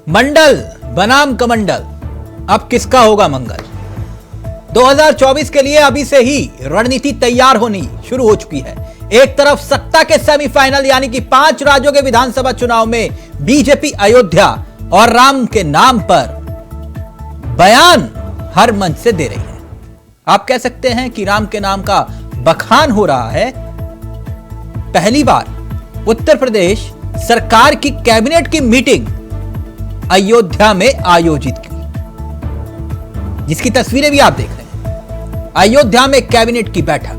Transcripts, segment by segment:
मंडल बनाम कमंडल, अब किसका होगा मंगल। 2024 के लिए अभी से ही रणनीति तैयार होनी शुरू हो चुकी है। एक तरफ सत्ता के सेमीफाइनल यानी कि 5 राज्यों के विधानसभा चुनाव में बीजेपी अयोध्या और राम के नाम पर बयान हर मंच से दे रही है। आप कह सकते हैं कि राम के नाम का बखान हो रहा है। पहली बार उत्तर प्रदेश सरकार की कैबिनेट की मीटिंग अयोध्या में आयोजित की, जिसकी तस्वीरें भी आप देख रहे हैं। अयोध्या में कैबिनेट की बैठक,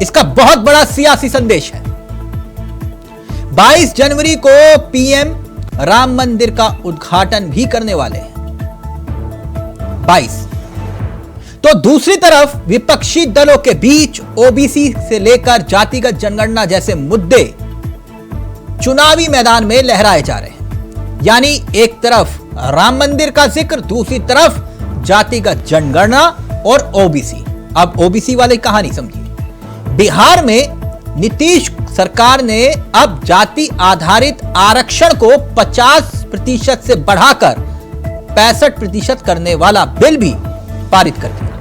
इसका बहुत बड़ा सियासी संदेश है। 22 जनवरी को पीएम राम मंदिर का उद्घाटन भी करने वाले हैं। 22। तो दूसरी तरफ विपक्षी दलों के बीच ओबीसी से लेकर जातिगत जनगणना जैसे मुद्दे चुनावी मैदान में लहराए जा रहे हैं। यानी एक तरफ राम मंदिर का जिक्र, दूसरी तरफ जातिगत जनगणना और ओबीसी। अब ओबीसी वाली कहानी समझिए। बिहार में नीतीश सरकार ने अब जाति आधारित आरक्षण को 50% से बढ़ाकर 65% करने वाला बिल भी पारित कर दिया।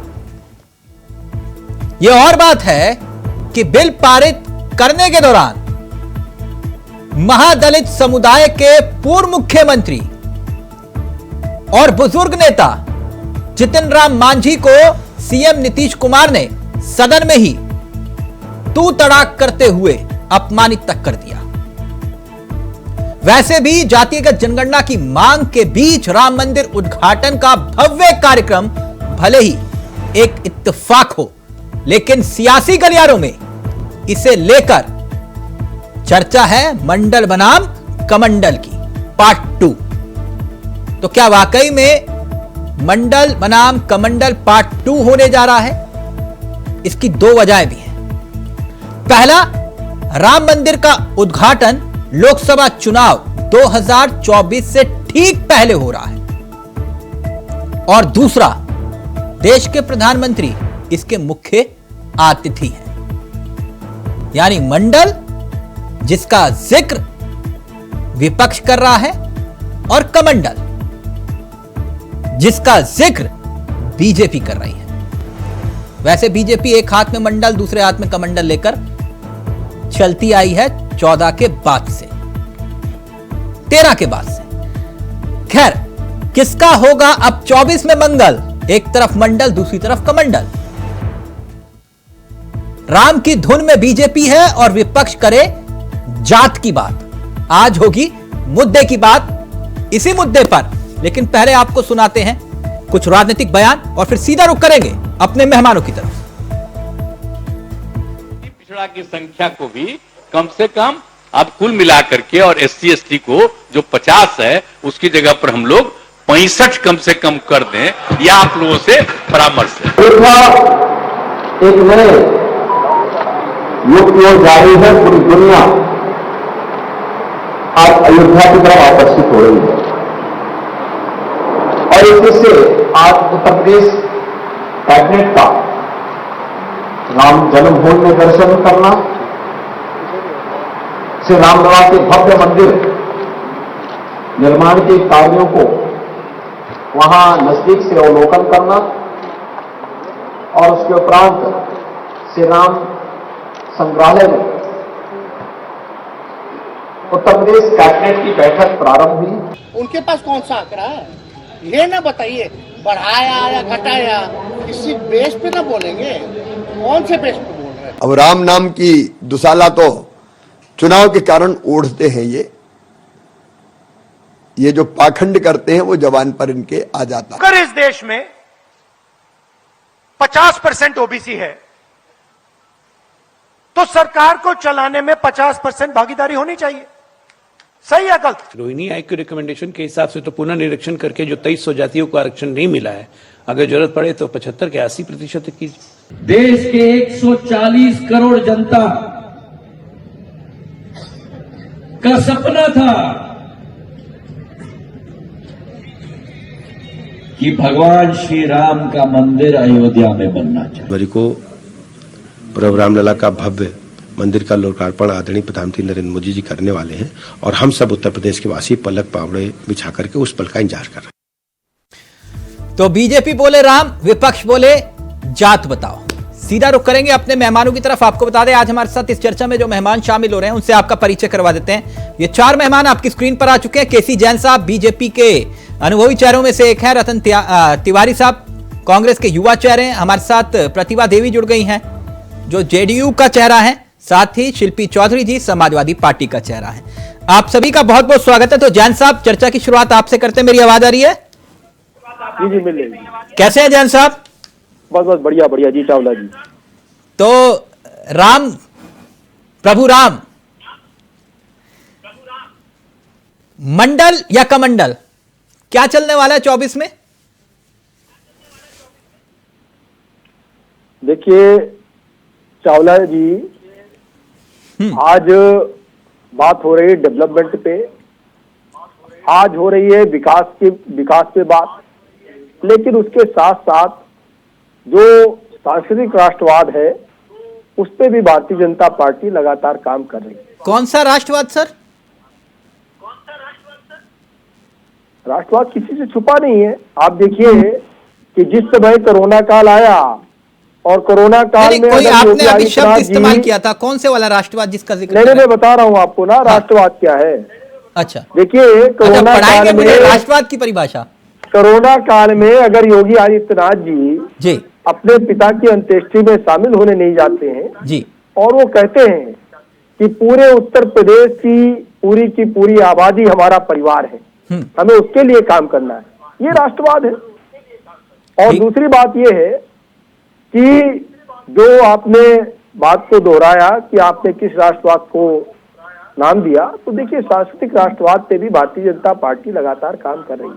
यह और बात है कि बिल पारित करने के दौरान महादलित समुदाय के पूर्व मुख्यमंत्री और बुजुर्ग नेता जितिन राम मांझी को सीएम नीतीश कुमार ने सदन में ही तू तड़ाक करते हुए अपमानित तक कर दिया। वैसे भी जातिगत जनगणना की मांग के बीच राम मंदिर उद्घाटन का भव्य कार्यक्रम भले ही एक इत्तेफाक हो, लेकिन सियासी गलियारों में इसे लेकर चर्चा है मंडल बनाम कमंडल की पार्ट 2। तो क्या वाकई में मंडल बनाम कमंडल पार्ट 2 होने जा रहा है? इसकी 2 वजहें भी हैं। पहला, राम मंदिर का उद्घाटन लोकसभा चुनाव 2024 से ठीक पहले हो रहा है। और दूसरा, देश के प्रधानमंत्री इसके मुख्य अतिथि हैं। यानी मंडल जिसका जिक्र विपक्ष कर रहा है और कमंडल जिसका जिक्र बीजेपी कर रही है। वैसे बीजेपी एक हाथ में मंडल दूसरे हाथ में कमंडल लेकर चलती आई है 14 के बाद से, 13 के बाद से। खैर, किसका होगा अब 24 में मंगल? एक तरफ मंडल, दूसरी तरफ कमंडल। राम की धुन में बीजेपी है और विपक्ष करे जात की बात। आज होगी मुद्दे की बात इसी मुद्दे पर, लेकिन पहले आपको सुनाते हैं कुछ राजनीतिक बयान और फिर सीधा रुख करेंगे अपने मेहमानों की तरफ। पिछड़ा की संख्या को भी कम से कम अब कुल मिलाकर के और एससी एसटी को जो 50 है उसकी जगह पर हम लोग 65 कम से कम कर दें, यह आप लोगों से परामर्श है। एक नए युग की ओर जा रही है। पूरी दुनिया आज अयोध्या की तरफ आकर्षित हो रही है और इससे आज उत्तर प्रदेश कैबिनेट का राम जन्मभूमि में दर्शन करना, श्री रामलला के भव्य मंदिर निर्माण के कार्यों को वहां नजदीक से अवलोकन करना और उसके उपरांत श्री राम संग्रहालय में उत्तर प्रदेश कैबिनेट की बैठक प्रारंभ हुई। उनके पास कौन सा आंकड़ा है, ये ना बताइए। बढ़ाया या घटाया, किसी बेस पे ना बोलेंगे। कौन से बेस पे बोल रहे हैं? अब राम नाम की दुशाला तो चुनाव के कारण ओढ़ते हैं। ये जो पाखंड करते हैं वो जवान पर इनके आ जाता है। अगर इस देश में 50% ओबीसी है तो सरकार को चलाने में 50% भागीदारी होनी चाहिए। सही है गलत? रोहिणी आयोग के रिकमेंडेशन के हिसाब से तो पुनर्निरीक्षण करके जो 2300 जातियों को आरक्षण नहीं मिला है, अगर जरूरत पड़े तो 75 के 80% कीजिए। देश के 140 करोड़ जनता का सपना था कि भगवान श्री राम का मंदिर अयोध्या में बनना चाहिए। को प्रभु रामलला का भव्य मंदिर का लोकार्पण आदरणीय प्रधानमंत्री नरेंद्र मोदी जी करने वाले हैं और हम सब उत्तर प्रदेश के वासी पलक पावड़े बिछा करके उस पल का इंतजार कर रहे हैं। तो बीजेपी बोले राम, विपक्ष बोले जात बताओ। सीधा रुख करेंगे अपने मेहमानों की तरफ। आपको बता दें आज हमारे साथ इस चर्चा में जो मेहमान शामिल हो रहे हैं उनसे आपका परिचय करवा देते हैं। ये 4 मेहमान आपकी स्क्रीन पर आ चुके हैं। केसी जैन साहब बीजेपी के अनुभवी चेहरों में से एक है। रतन तिवारी साहब कांग्रेस के युवा चेहरे हैं। हमारे साथ प्रतिभा देवी जुड़ गई हैं जो जेडीयू का चेहरा है। साथ ही शिल्पी चौधरी जी समाजवादी पार्टी का चेहरा है। आप सभी का बहुत बहुत स्वागत है। तो जैन साहब चर्चा की शुरुआत आपसे करते हैं। मेरी आवाज आ रही है? जी मिल रही। कैसे हैं जैन साहब? बस बढ़िया बढ़िया जी चावला जी। तो राम, प्रभु राम, मंडल या कमंडल, क्या चलने वाला है 24 में? देखिए चावला जी, आज बात हो रही है डेवलपमेंट पे, आज हो रही है विकास पे बात, लेकिन उसके साथ साथ जो सांस्कृतिक राष्ट्रवाद है उस पे भी भारतीय जनता पार्टी लगातार काम कर रही है। कौन सा राष्ट्रवाद सर? राष्ट्रवाद किसी से छुपा नहीं है। आप देखिए कि जिस समय कोरोना काल आया और कोरोना काल में कोई आपने अभी शब्द इस्तेमाल किया था, कौन से वाला राष्ट्रवाद जिसका जिक्र? नहीं, मैं बता रहा हूं आपको ना राष्ट्रवाद क्या है। अच्छा देखिए कोरोना काल में राष्ट्रवाद की परिभाषा, कोरोना काल में अगर योगी आदित्यनाथ जी अपने पिता की अंत्येष्टि में शामिल होने नहीं जाते हैं जी और वो कहते हैं कि पूरे उत्तर प्रदेश की पूरी आबादी हमारा परिवार है, हमें उसके लिए काम करना है, ये राष्ट्रवाद है। और दूसरी बात ये है कि जो आपने बात को दोहराया कि आपने किस राष्ट्रवाद को नाम दिया, तो देखिए सांस्कृतिक राष्ट्रवाद पे भी भारतीय जनता पार्टी लगातार काम कर रही है।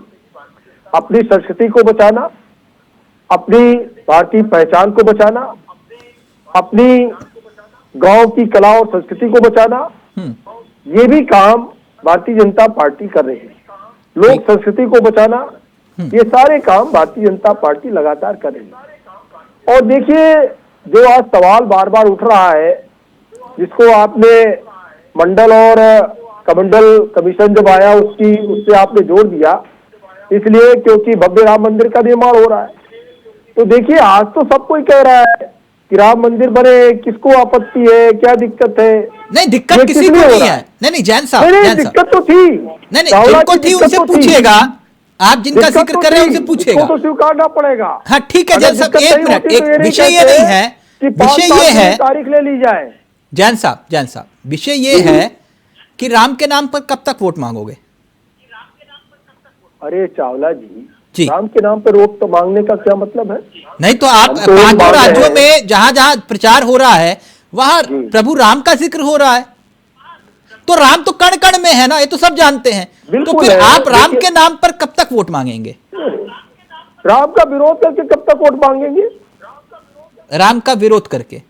अपनी संस्कृति को बचाना, अपनी भारतीय पहचान को बचाना, अपनी गांव की कला और संस्कृति को बचाना, ये भी काम भारतीय जनता पार्टी कर रही है। लोक संस्कृति को बचाना, ये सारे काम भारतीय जनता पार्टी लगातार कर रही है। और देखिए जो आज सवाल बार बार उठ रहा है, जिसको आपने मंडल और कमंडल कमीशन जब आया उससे आपने जोड़ दिया, इसलिए क्योंकि भव्य राम मंदिर का निर्माण हो रहा है। तो देखिए आज तो सब कोई कह रहा है कि राम मंदिर बने, किसको आपत्ति है, क्या दिक्कत है? नहीं, दिक्कत किसी को नहीं है। नहीं जैन साहब, दिक्कत तो थी। नहीं जिनको थी उनसे पूछिएगा। आप जिनका जिक्र कर रहे हैं उनसे पूछिएगा, तो स्वीकारना पड़ेगा। हाँ ठीक है जैन साहब, एक मिनट, एक विषय ये नहीं है, विषय ये है, तारीख ले ली जाए। जैन साहब विषय ये है कि राम के नाम पर कब तक वोट मांगोगे? अरे चावला जी, राम के नाम पर वोट तो मांगने का क्या मतलब है? नहीं तो आप 5 राज्यों में जहां जहां प्रचार हो रहा है वहां प्रभु राम का जिक्र हो रहा है, तो राम तो कण कण में है ना, ये तो सब जानते हैं। तो फिर आप राम के नाम पर कब तक वोट मांगेंगे? राम का विरोध करके कब तक वोट मांगेंगे? राम का विरोध करके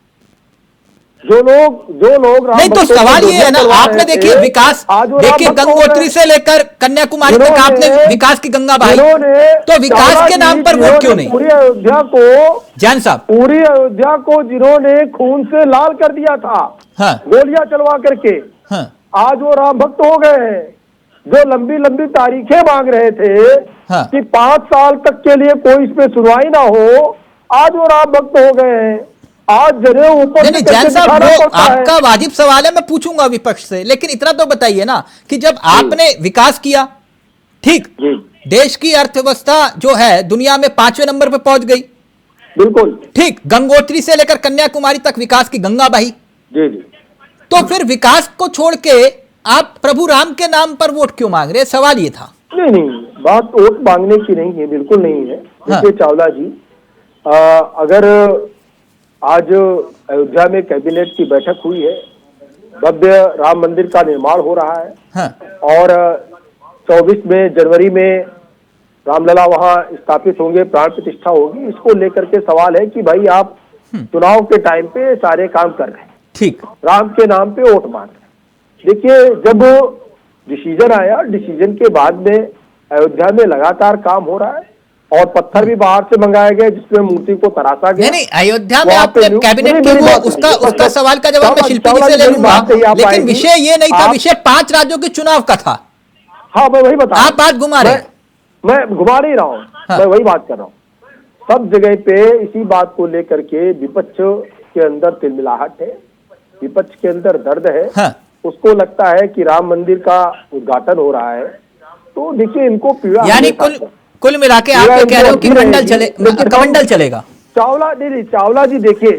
जो लोग राम नहीं, तो सवाल ये है ना, आपने देखिए विकास, देखिए गंगोत्री से लेकर कन्याकुमारी तक आपने विकास की गंगा बहाई, तो विकास के नाम पर वोट क्यों नहीं? पूरी अयोध्या को, जैन साहब, पूरी अयोध्या को जिन्होंने खून से लाल कर दिया था, गोलियां चलवा करके, आज वो राम भक्त हो गए हैं। जो लंबी लंबी तारीखें मांग रहे थे कि 5 साल तक के लिए कोई इसमें सुनवाई ना हो, आज वो राम भक्त हो गए हैं। आज जरे ऊपर नहीं जैन साहब, वो आपका वाजिब सवाल है, मैं पूछूंगा विपक्ष से, लेकिन इतना तो बताइए ना कि जब आपने विकास किया, ठीक, देश की अर्थव्यवस्था जो है दुनिया में 5वें नंबर पे पहुंच गई, बिल्कुल ठीक, गंगोत्री से लेकर कन्याकुमारी तक विकास की गंगा बही, तो फिर विकास को छोड़ के आप प्रभु राम के नाम पर वोट क्यों मांग रहे? सवाल ये था। नहीं, बात वोट मांगने की नहीं है, बिल्कुल नहीं है। देखिए चावला जी, अगर आज अयोध्या में कैबिनेट की बैठक हुई है, भव्य राम मंदिर का निर्माण हो रहा है, और 24 में जनवरी में रामलला वहां स्थापित होंगे, प्राण प्रतिष्ठा होगी, इसको लेकर के सवाल है कि भाई आप चुनाव के टाइम पे सारे काम कर रहे हैं, ठीक, राम के नाम पे वोट मांग रहे हैं। देखिए जब डिसीजन आया, डिसीजन के बाद में अयोध्या में लगातार काम हो रहा है, और पत्थर भी बाहर से मंगाए गए जिसमें मूर्ति को तराशा गया। नहीं, अयोध्या में वहाँ पे आपने कैबिनेट की मेरी वो बात उसका सुनिए। उसका सवाल का जवाब मैं शिल्पी जी से ले लूंगा, लेकिन विषय ये नहीं था, विषय 5 राज्यों के चुनाव का था। हाँ, मैं वही बता, आप बात घुमा रहे हैं। मैं घुमा नहीं रहा हूँ, मैं वही बात कर रहा हूँ। सब जगह पे इसी बात को लेकर के विपक्ष के अंदर तिलमिलाहट है, विपक्ष के अंदर दर्द है। हाँ। उसको लगता है कि राम मंदिर का उद्घाटन हो रहा है, तो देखिए इनको पीड़ा, यानी कुल मिला के आप ये कह रहे हो कि कमंडल चलेगा। चावला जी देखिए,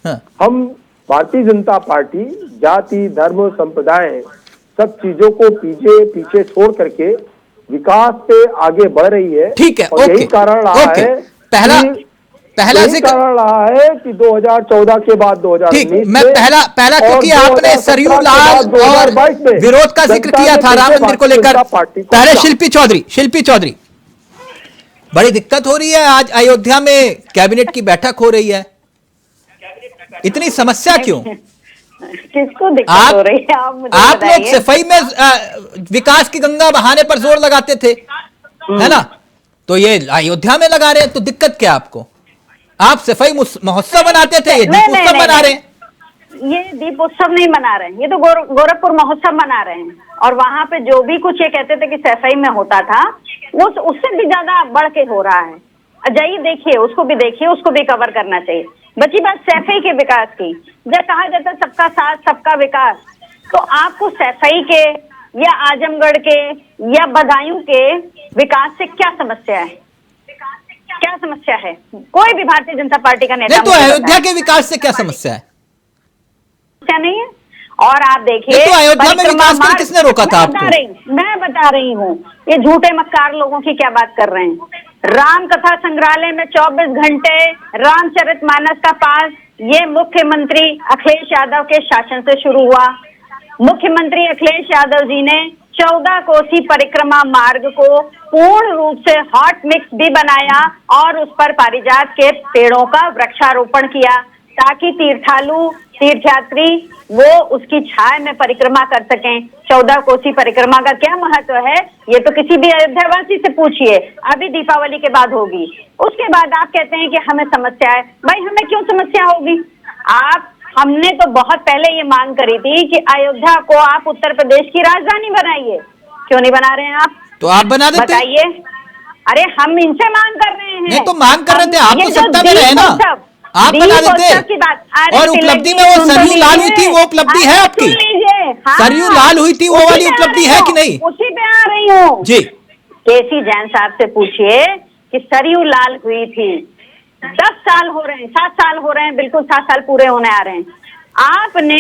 हाँ। हम भारतीय जनता पार्टी जाति धर्म संप्रदाय सब चीजों को पीछे छोड़ करके विकास पे आगे बढ़ रही है। ठीक है, और यही कारण रहा है, पहला कारण रहा है कि 2014 के बाद 2019 मैं पहला क्योंकि आपने सरयू लाल और विरोध का जिक्र किया था राम मंदिर को लेकर। पहले शिल्पी चौधरी, बड़ी दिक्कत हो रही है आज अयोध्या में, कैबिनेट की बैठक हो रही है, इतनी समस्या क्यों? किसको दिक्कत हो रही है आप लोग सफाई में विकास की गंगा बहाने पर जोर लगाते थे, है ना? तो ये अयोध्या में लगा रहे हैं, तो दिक्कत क्या आपको? आप सफाई महोत्सव बनाते थे, ये दीप उत्सव मना रहे हैं। ये दीप उत्सव नहीं मना रहे हैं, ये तो गोरखपुर महोत्सव मना रहे हैं। और वहां पे जो भी कुछ ये कहते थे कि सफाई में होता था, उससे भी ज्यादा बढ़ के हो रहा है। जाइए देखिए, उसको भी देखिए, उसको भी कवर करना चाहिए। बची बात सफाई के विकास की, जब कहा जाता है सबका साथ सबका विकास, तो आपको सफाई के या आजमगढ़ के या बदायूं के विकास से क्या समस्या है? क्या समस्या है? कोई भी भारतीय जनता पार्टी का नेता नहीं, तो अयोध्या के विकास से क्या समस्या है? समस्या नहीं है। और आप देखिए, तो अयोध्या में विकास पर किसने रोका था आपको? मैं बता रही हूँ, ये झूठे मक्कार लोगों की क्या बात कर रहे हैं। राम कथा संग्रहालय में 24 घंटे रामचरितमानस का पाठ, ये मुख्यमंत्री अखिलेश यादव के शासन से शुरू हुआ। मुख्यमंत्री अखिलेश यादव जी ने 14 कोसी परिक्रमा मार्ग को पूर्ण रूप से हॉट मिक्स भी बनाया और उस पर पारिजात के पेड़ों का वृक्षारोपण किया, ताकि तीर्थयात्री वो उसकी छाया में परिक्रमा कर सकें। 14 कोसी परिक्रमा का क्या महत्व है, ये तो किसी भी अयोध्यावासी से पूछिए। अभी दीपावली के बाद होगी, उसके बाद आप कहते हैं कि हमें समस्या है। भाई, हमें क्यों समस्या होगी? हमने तो बहुत पहले ये मांग करी थी कि अयोध्या को आप उत्तर प्रदेश की राजधानी बनाइए। क्यों नहीं बना रहे हैं आप? तो आप बना देते, बताइए। अरे हम इनसे मांग कर रहे हैं। नहीं तो मांग कर रहे थे, आप तो सत्ता में रहे ना, आप बना देते। और उपलब्धि में वो सरयू लाल हुई थी, वो उपलब्धि है आपकी? सरयू लाल हुई थी, वो वाली उपलब्धि है कि नहीं? उसी पे आ रही हूँ जी। केसी जैन साहब से पूछिए कि सरयू लाल हुई थी। 10 साल हो रहे हैं, 7 साल हो रहे हैं, बिल्कुल 7 साल पूरे होने आ रहे हैं। आपने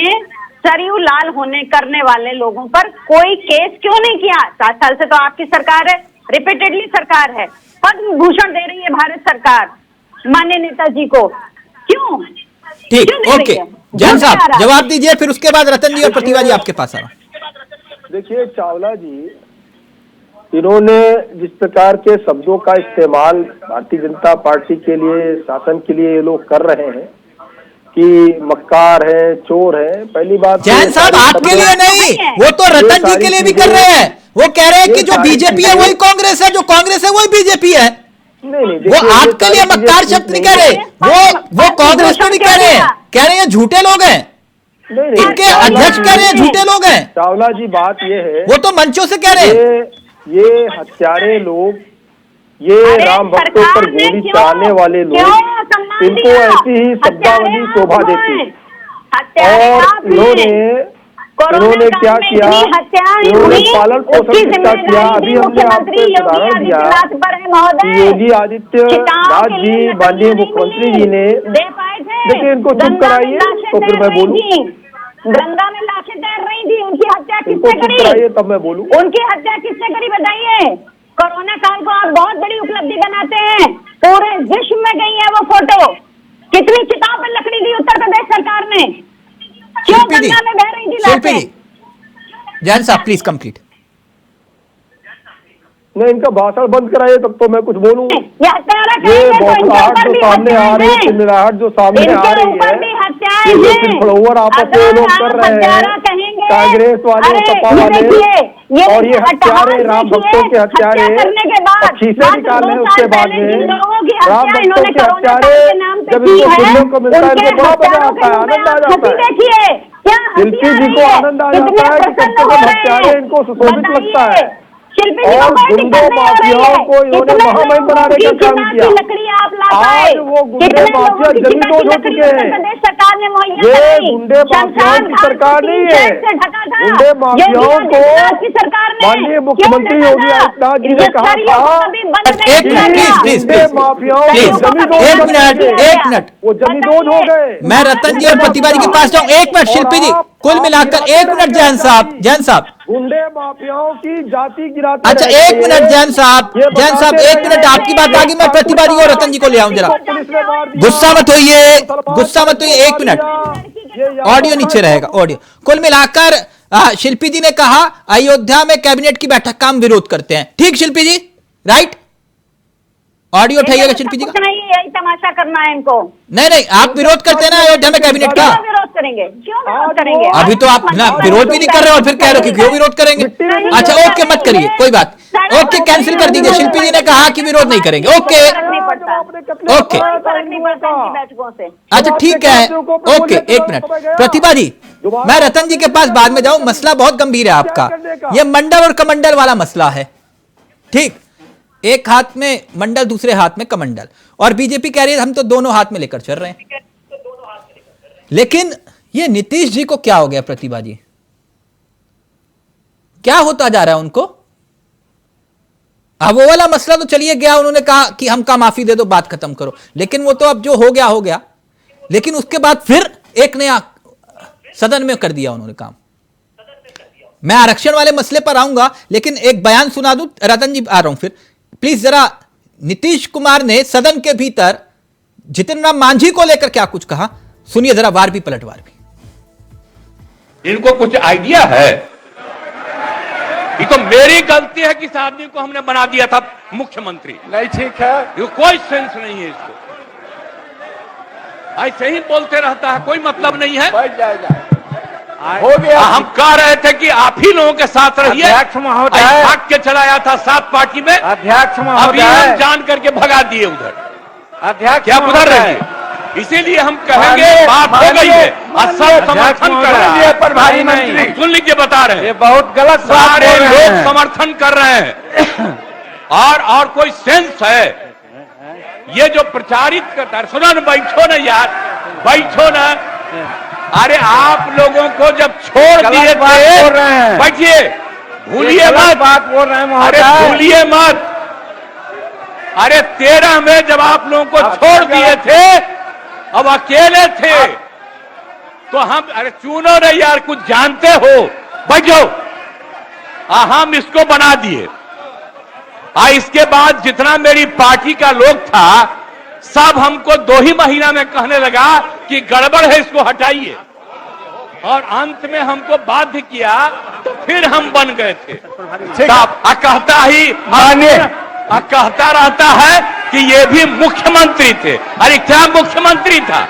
सरयू लाल करने वाले लोगों पर कोई केस क्यों नहीं किया? 7 साल से तो आपकी सरकार है, रिपीटेडली सरकार है, पद्म भूषण दे रही है भारत सरकार माननीय नेताजी को। क्यों? ठीक, ओके। जैन साहब जवाब दीजिए, फिर उसके बाद रतन जी और प्रतिभा जी आपके पास आ रहा हूं। देखिए चावला जी, इन्होंने जिस प्रकार के शब्दों का इस्तेमाल भारतीय जनता पार्टी के लिए, शासन के लिए ये लोग कर रहे हैं कि मक्कार है, चोर है, पहली बात जैन साहब आपके लिए नहीं, वो तो रतन जी के लिए भी कर रहे हैं। वो कह रहे हैं कि जो बीजेपी है वही कांग्रेस है, जो कांग्रेस है वही बीजेपी है। नहीं, वो आपके लिए मक्कार शब्द नहीं कह रहे, वो कांग्रेस को भी कह रहे हैं झूठे लोग हैं। इनके अध्यक्ष कह रहे हैं झूठे लोग हैं। चावला जी बात ये है, वो तो मंचों से कह रहे हैं ये हत्यारे लोग, ये राम भक्तों पर गोली चलाने वाले लोग, इनको ऐसी ही शब्दावली शोभा देती। और इन्होंने क्या किया, इन्होंने पालन पोषण किसका किया? अभी हमने आपको उदाहरण दिया कि योगी आदित्यनाथ जी, माननीय मुख्यमंत्री जी ने, देखिए इनको चुप कराइए तो फिर मैं बोलूं। गंगा में लाशें तैर रही थी, उनकी हत्या किसने करी? कराइए तब मैं बोलूं। उनकी हत्या किसने करी बताइए? कोरोना काल को आप बहुत बड़ी उपलब्धि बनाते हैं, पूरे विश्व में गई है वो फोटो। कितनी चिताओं पर लकड़ी दी उत्तर प्रदेश सरकार ने? क्यों गंगा में बह रही थी लाशें? जैन साहब प्लीज कंप्लीट। नहीं, इनका भाषण बंद कराइए तब तो मैं कुछ बोलूं। ये बौखलाहट जो सामने आ रही है, चिल्लाहट जो सामने आ रही है, ये जो फिर फलोवर आपस में लोग कर रहे हैं, कांग्रेस वाले, सपा वाले, और ये हत्यारे, राम भक्तों के हत्यारे, और शीशे निकाले उसके बाद में राम भक्तों के हत्यारे, जब इनको सुनने को मिलता है इनको बड़ा मजा आता है, आनंद आ जाता है। शिल्पी जी को आनंद आ जाता है कि कम से कम हत्यारे इनको सुशोभित लगता है। और गुंडों माफियाओं को इन्होंने महामहिम बनाने का काम किया। आज वो गुंडे माफिया जमींदोज हो चुके हैं। ये गुंडे माफियाओं की सरकार नहीं है। गुंडे माफियाओं को माननीय मुख्यमंत्री योगी आदित्यनाथ जी ने कहा था, गुंडे माफियाओं एक मिनट वो जमींदोज हो गए। मैं रतन जी और प्रतिभा जी के पास जाऊं। एक मिनट शिल्पी जी, कुल मिलाकर एक मिनट जैन साहब गुंडे माफियाओं की जाति गिराती। अच्छा एक मिनट जैन साहब एक मिनट, आपकी बात आगे, मैं प्रतिभा जी और रतन जी को ले आऊं जरा। गुस्सा मत होइए, एक मिनट, ऑडियो नीचे रहेगा, ऑडियो। कुल मिलाकर शिल्पी जी ने कहा अयोध्या में कैबिनेट की बैठक का हम विरोध करते हैं। ठीक शिल्पी जी, राइट? ऑडियो उठाइएगा शिल्पी जी का। यही तमाशा करना है इनको। नहीं, आप विरोध करते हैं ना अयोध्या में कैबिनेट का? विरोध करेंगे, क्यों विरोध करेंगे? अभी तो आप ना विरोध भी नहीं कर रहे और फिर कह रहे हो कि क्यों विरोध करेंगे। अच्छा ओके, मत करिए, कोई बात, ओके कैंसिल कर दीजिए। शिल्पी जी ने कहा कि विरोध नहीं करेंगे। ओके, अच्छा ठीक है, ओके। एक मिनट प्रतिभा जी, मैं रतन जी के पास बाद में जाऊं, मसला बहुत गंभीर है आपका। ये मंडल और कमंडल वाला मसला है, ठीक? एक हाथ में मंडल, दूसरे हाथ में कमंडल, और बीजेपी कह रही है हम तो दोनों हाथ में लेकर चल रहे हैं। लेकिन ये नीतीश जी को क्या हो गया प्रतिभा जी? क्या होता जा रहा है उनको? अब वो वाला मसला तो चलिए गया, उन्होंने कहा कि हमका माफी दे दो, बात खत्म करो, लेकिन वो तो अब जो हो गया। लेकिन उसके बाद फिर एक नया सदन में कर दिया उन्होंने काम। मैं आरक्षण वाले मसले पर आऊंगा, लेकिन एक बयान सुना दूं। रतन जी आ रहा हूं फिर, प्लीज जरा। नीतीश कुमार ने सदन के भीतर जितिन राम मांझी को लेकर क्या कुछ कहा, सुनिए जरा, वार भी पलटवार भी। इनको कुछ आइडिया है? ये तो मेरी गलती है कि इस आदमी को हमने बना दिया था मुख्यमंत्री। नहीं ठीक है, ये कोई सेंस नहीं है इसको, ऐसे ही बोलते रहता है, कोई मतलब नहीं है। हो गया। हम कह रहे थे कि आप ही लोगों के साथ रहिए। अध्यक्ष महोदय, भाग के चलाया था 7 पार्टी में। अध्यक्ष अभी महोदय, हम जान करके भगा दिए उधर। अध्यक्ष क्या उधर रहिए, इसीलिए हम कहेंगे बात हो गई है, सब समर्थन कर रहे हैं। प्रभारी मंत्री सुन लीजिए, बता रहे हैं, ये बहुत गलत सारे लोग समर्थन कर रहे हैं। और कोई सेंस है ये जो प्रचारित करता है? सुनो ना, बैठो ना यार, बैठो ना। अरे आप लोगों को जब छोड़ दिए थे, बैठिए, भूलिए मत, बात बोल रहे हैं। अरे भूलिए मत, अरे 13 में जब आप लोगों को छोड़ दिए थे, अब अकेले थे, तो हम, अरे चुनो रे यार, कुछ जानते हो, बैठो। हम इसको बना दिए। इसके बाद जितना मेरी पार्टी का लोग था, सब हमको 2 ही महीना में कहने लगा कि गड़बड़ है, इसको हटाइए। और अंत में हमको बाध्य किया, तो फिर हम बन गए थे। कहता रहता है कि ये भी मुख्यमंत्री थे। अरे क्या मुख्यमंत्री था?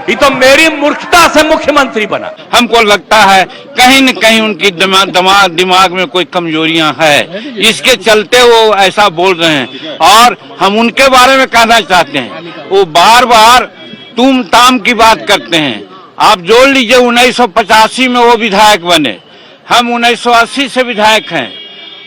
ये तो मेरी मूर्खता से मुख्यमंत्री बना। हमको लगता है कहीं न कहीं उनकी दिमाग में कोई कमजोरियां है, इसके चलते वो ऐसा बोल रहे हैं। और हम उनके बारे में कहना चाहते हैं, वो बार बार तुम ताम की बात करते हैं। आप जोड़ लीजिए, 1985 में वो विधायक बने, हम 1980 से विधायक हैं।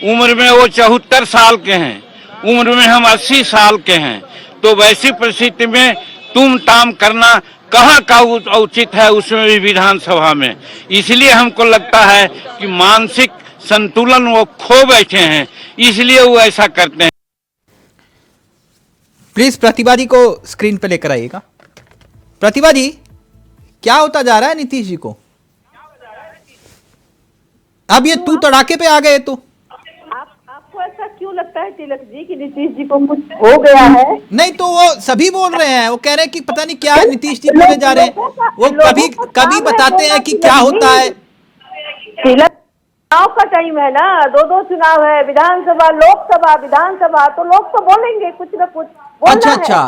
उम्र में वो 74 साल के हैं, उम्र में हम 80 साल के हैं। तो वैसी परिस्थिति में तुम ताम करना कहाँ का उचित है, उसमें भी विधानसभा में। इसलिए हमको लगता है कि मानसिक संतुलन वो खो बैठे हैं, इसलिए वो ऐसा करते हैं। प्लीज प्रतिभा जी को स्क्रीन पे लेकर आइएगा। प्रतिभा जी, क्या होता जा रहा है नीतीश जी को? अब ये तू तड़ाके पे आ गए तो आपको ऐसा क्यों लगता है तिलक जी कि नीतीश जी को कुछ हो गया है? नहीं तो वो सभी बोल रहे हैं, वो कह रहे हैं कि पता नहीं क्या है, नीतीश जी बोले जा रहे हैं। वो कभी बताते हैं कि क्या होता है। तिलक, चुनाव का टाइम है ना, 2 चुनाव है, विधानसभा, लोकसभा, विधानसभा, तो लोग तो बोलेंगे कुछ न कुछ। अच्छा,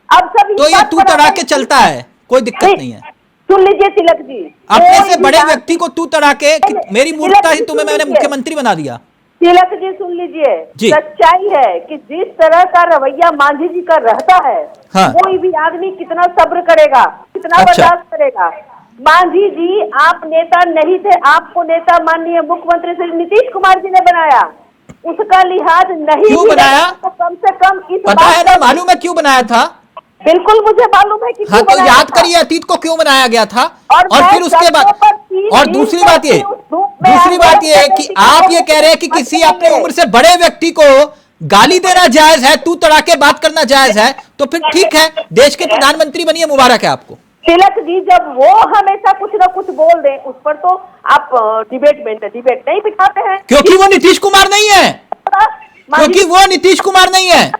अब सब तो ये तू तड़ाके चलता है, कोई दिक्कत नहीं है। सुन लीजिए तिलक जी, अपने कोई से भी बड़े बात- व्यक्ति को तू तड़ा के कि मेरी तिलक मूर्खता जी, ही तुम्हें सुन मैंने लीजिए। मुख्यमंत्री बना दिया। तिलक जी सुन लीजिए, जी। सच्चाई है कि जिस तरह का रवैया मांझी जी का रहता है, हाँ। कोई भी आदमी कितना सब्र करेगा, कितना अच्छा। बर्दाश्त करेगा। मांझी जी आप नेता नहीं थे, आपको नेता माननीय मुख्यमंत्री श्री नीतीश कुमार जी ने बनाया, उसका लिहाज नहीं क्यों भी बनाया? है, तो कम से कम इस पता है बात ना, का- मालूम है क्यों बनाया था? बिल्कुल मुझे मालूम है कि हाँ, क्यों तो बनाया याद था। करिए अतीत को क्यों बनाया गया था। और मैं फिर उसके बाद, सड़कों पर 3 और दिन दूसरी तक बात ये, उस धूप में दूसरी बात आंदोलन ये है करने कि की आप ये कोशिश कह रहे हैं कि मत किसी करिए। अपने उम्र से बड़े व्यक्ति को गाली देना जायज है, तू तड़ा के बात करना जायज है, तो फिर ठीक है, देश के प्रधानमंत्री बनिए, मुबारक है आपको। तिलक जी जब वो हमेशा कुछ ना कुछ बोल दें, उस पर तो आप डिबेट नहीं बिठाते हैं। क्योंकि वो नीतीश कुमार नहीं है, क्योंकि वो नीतीश कुमार नहीं है।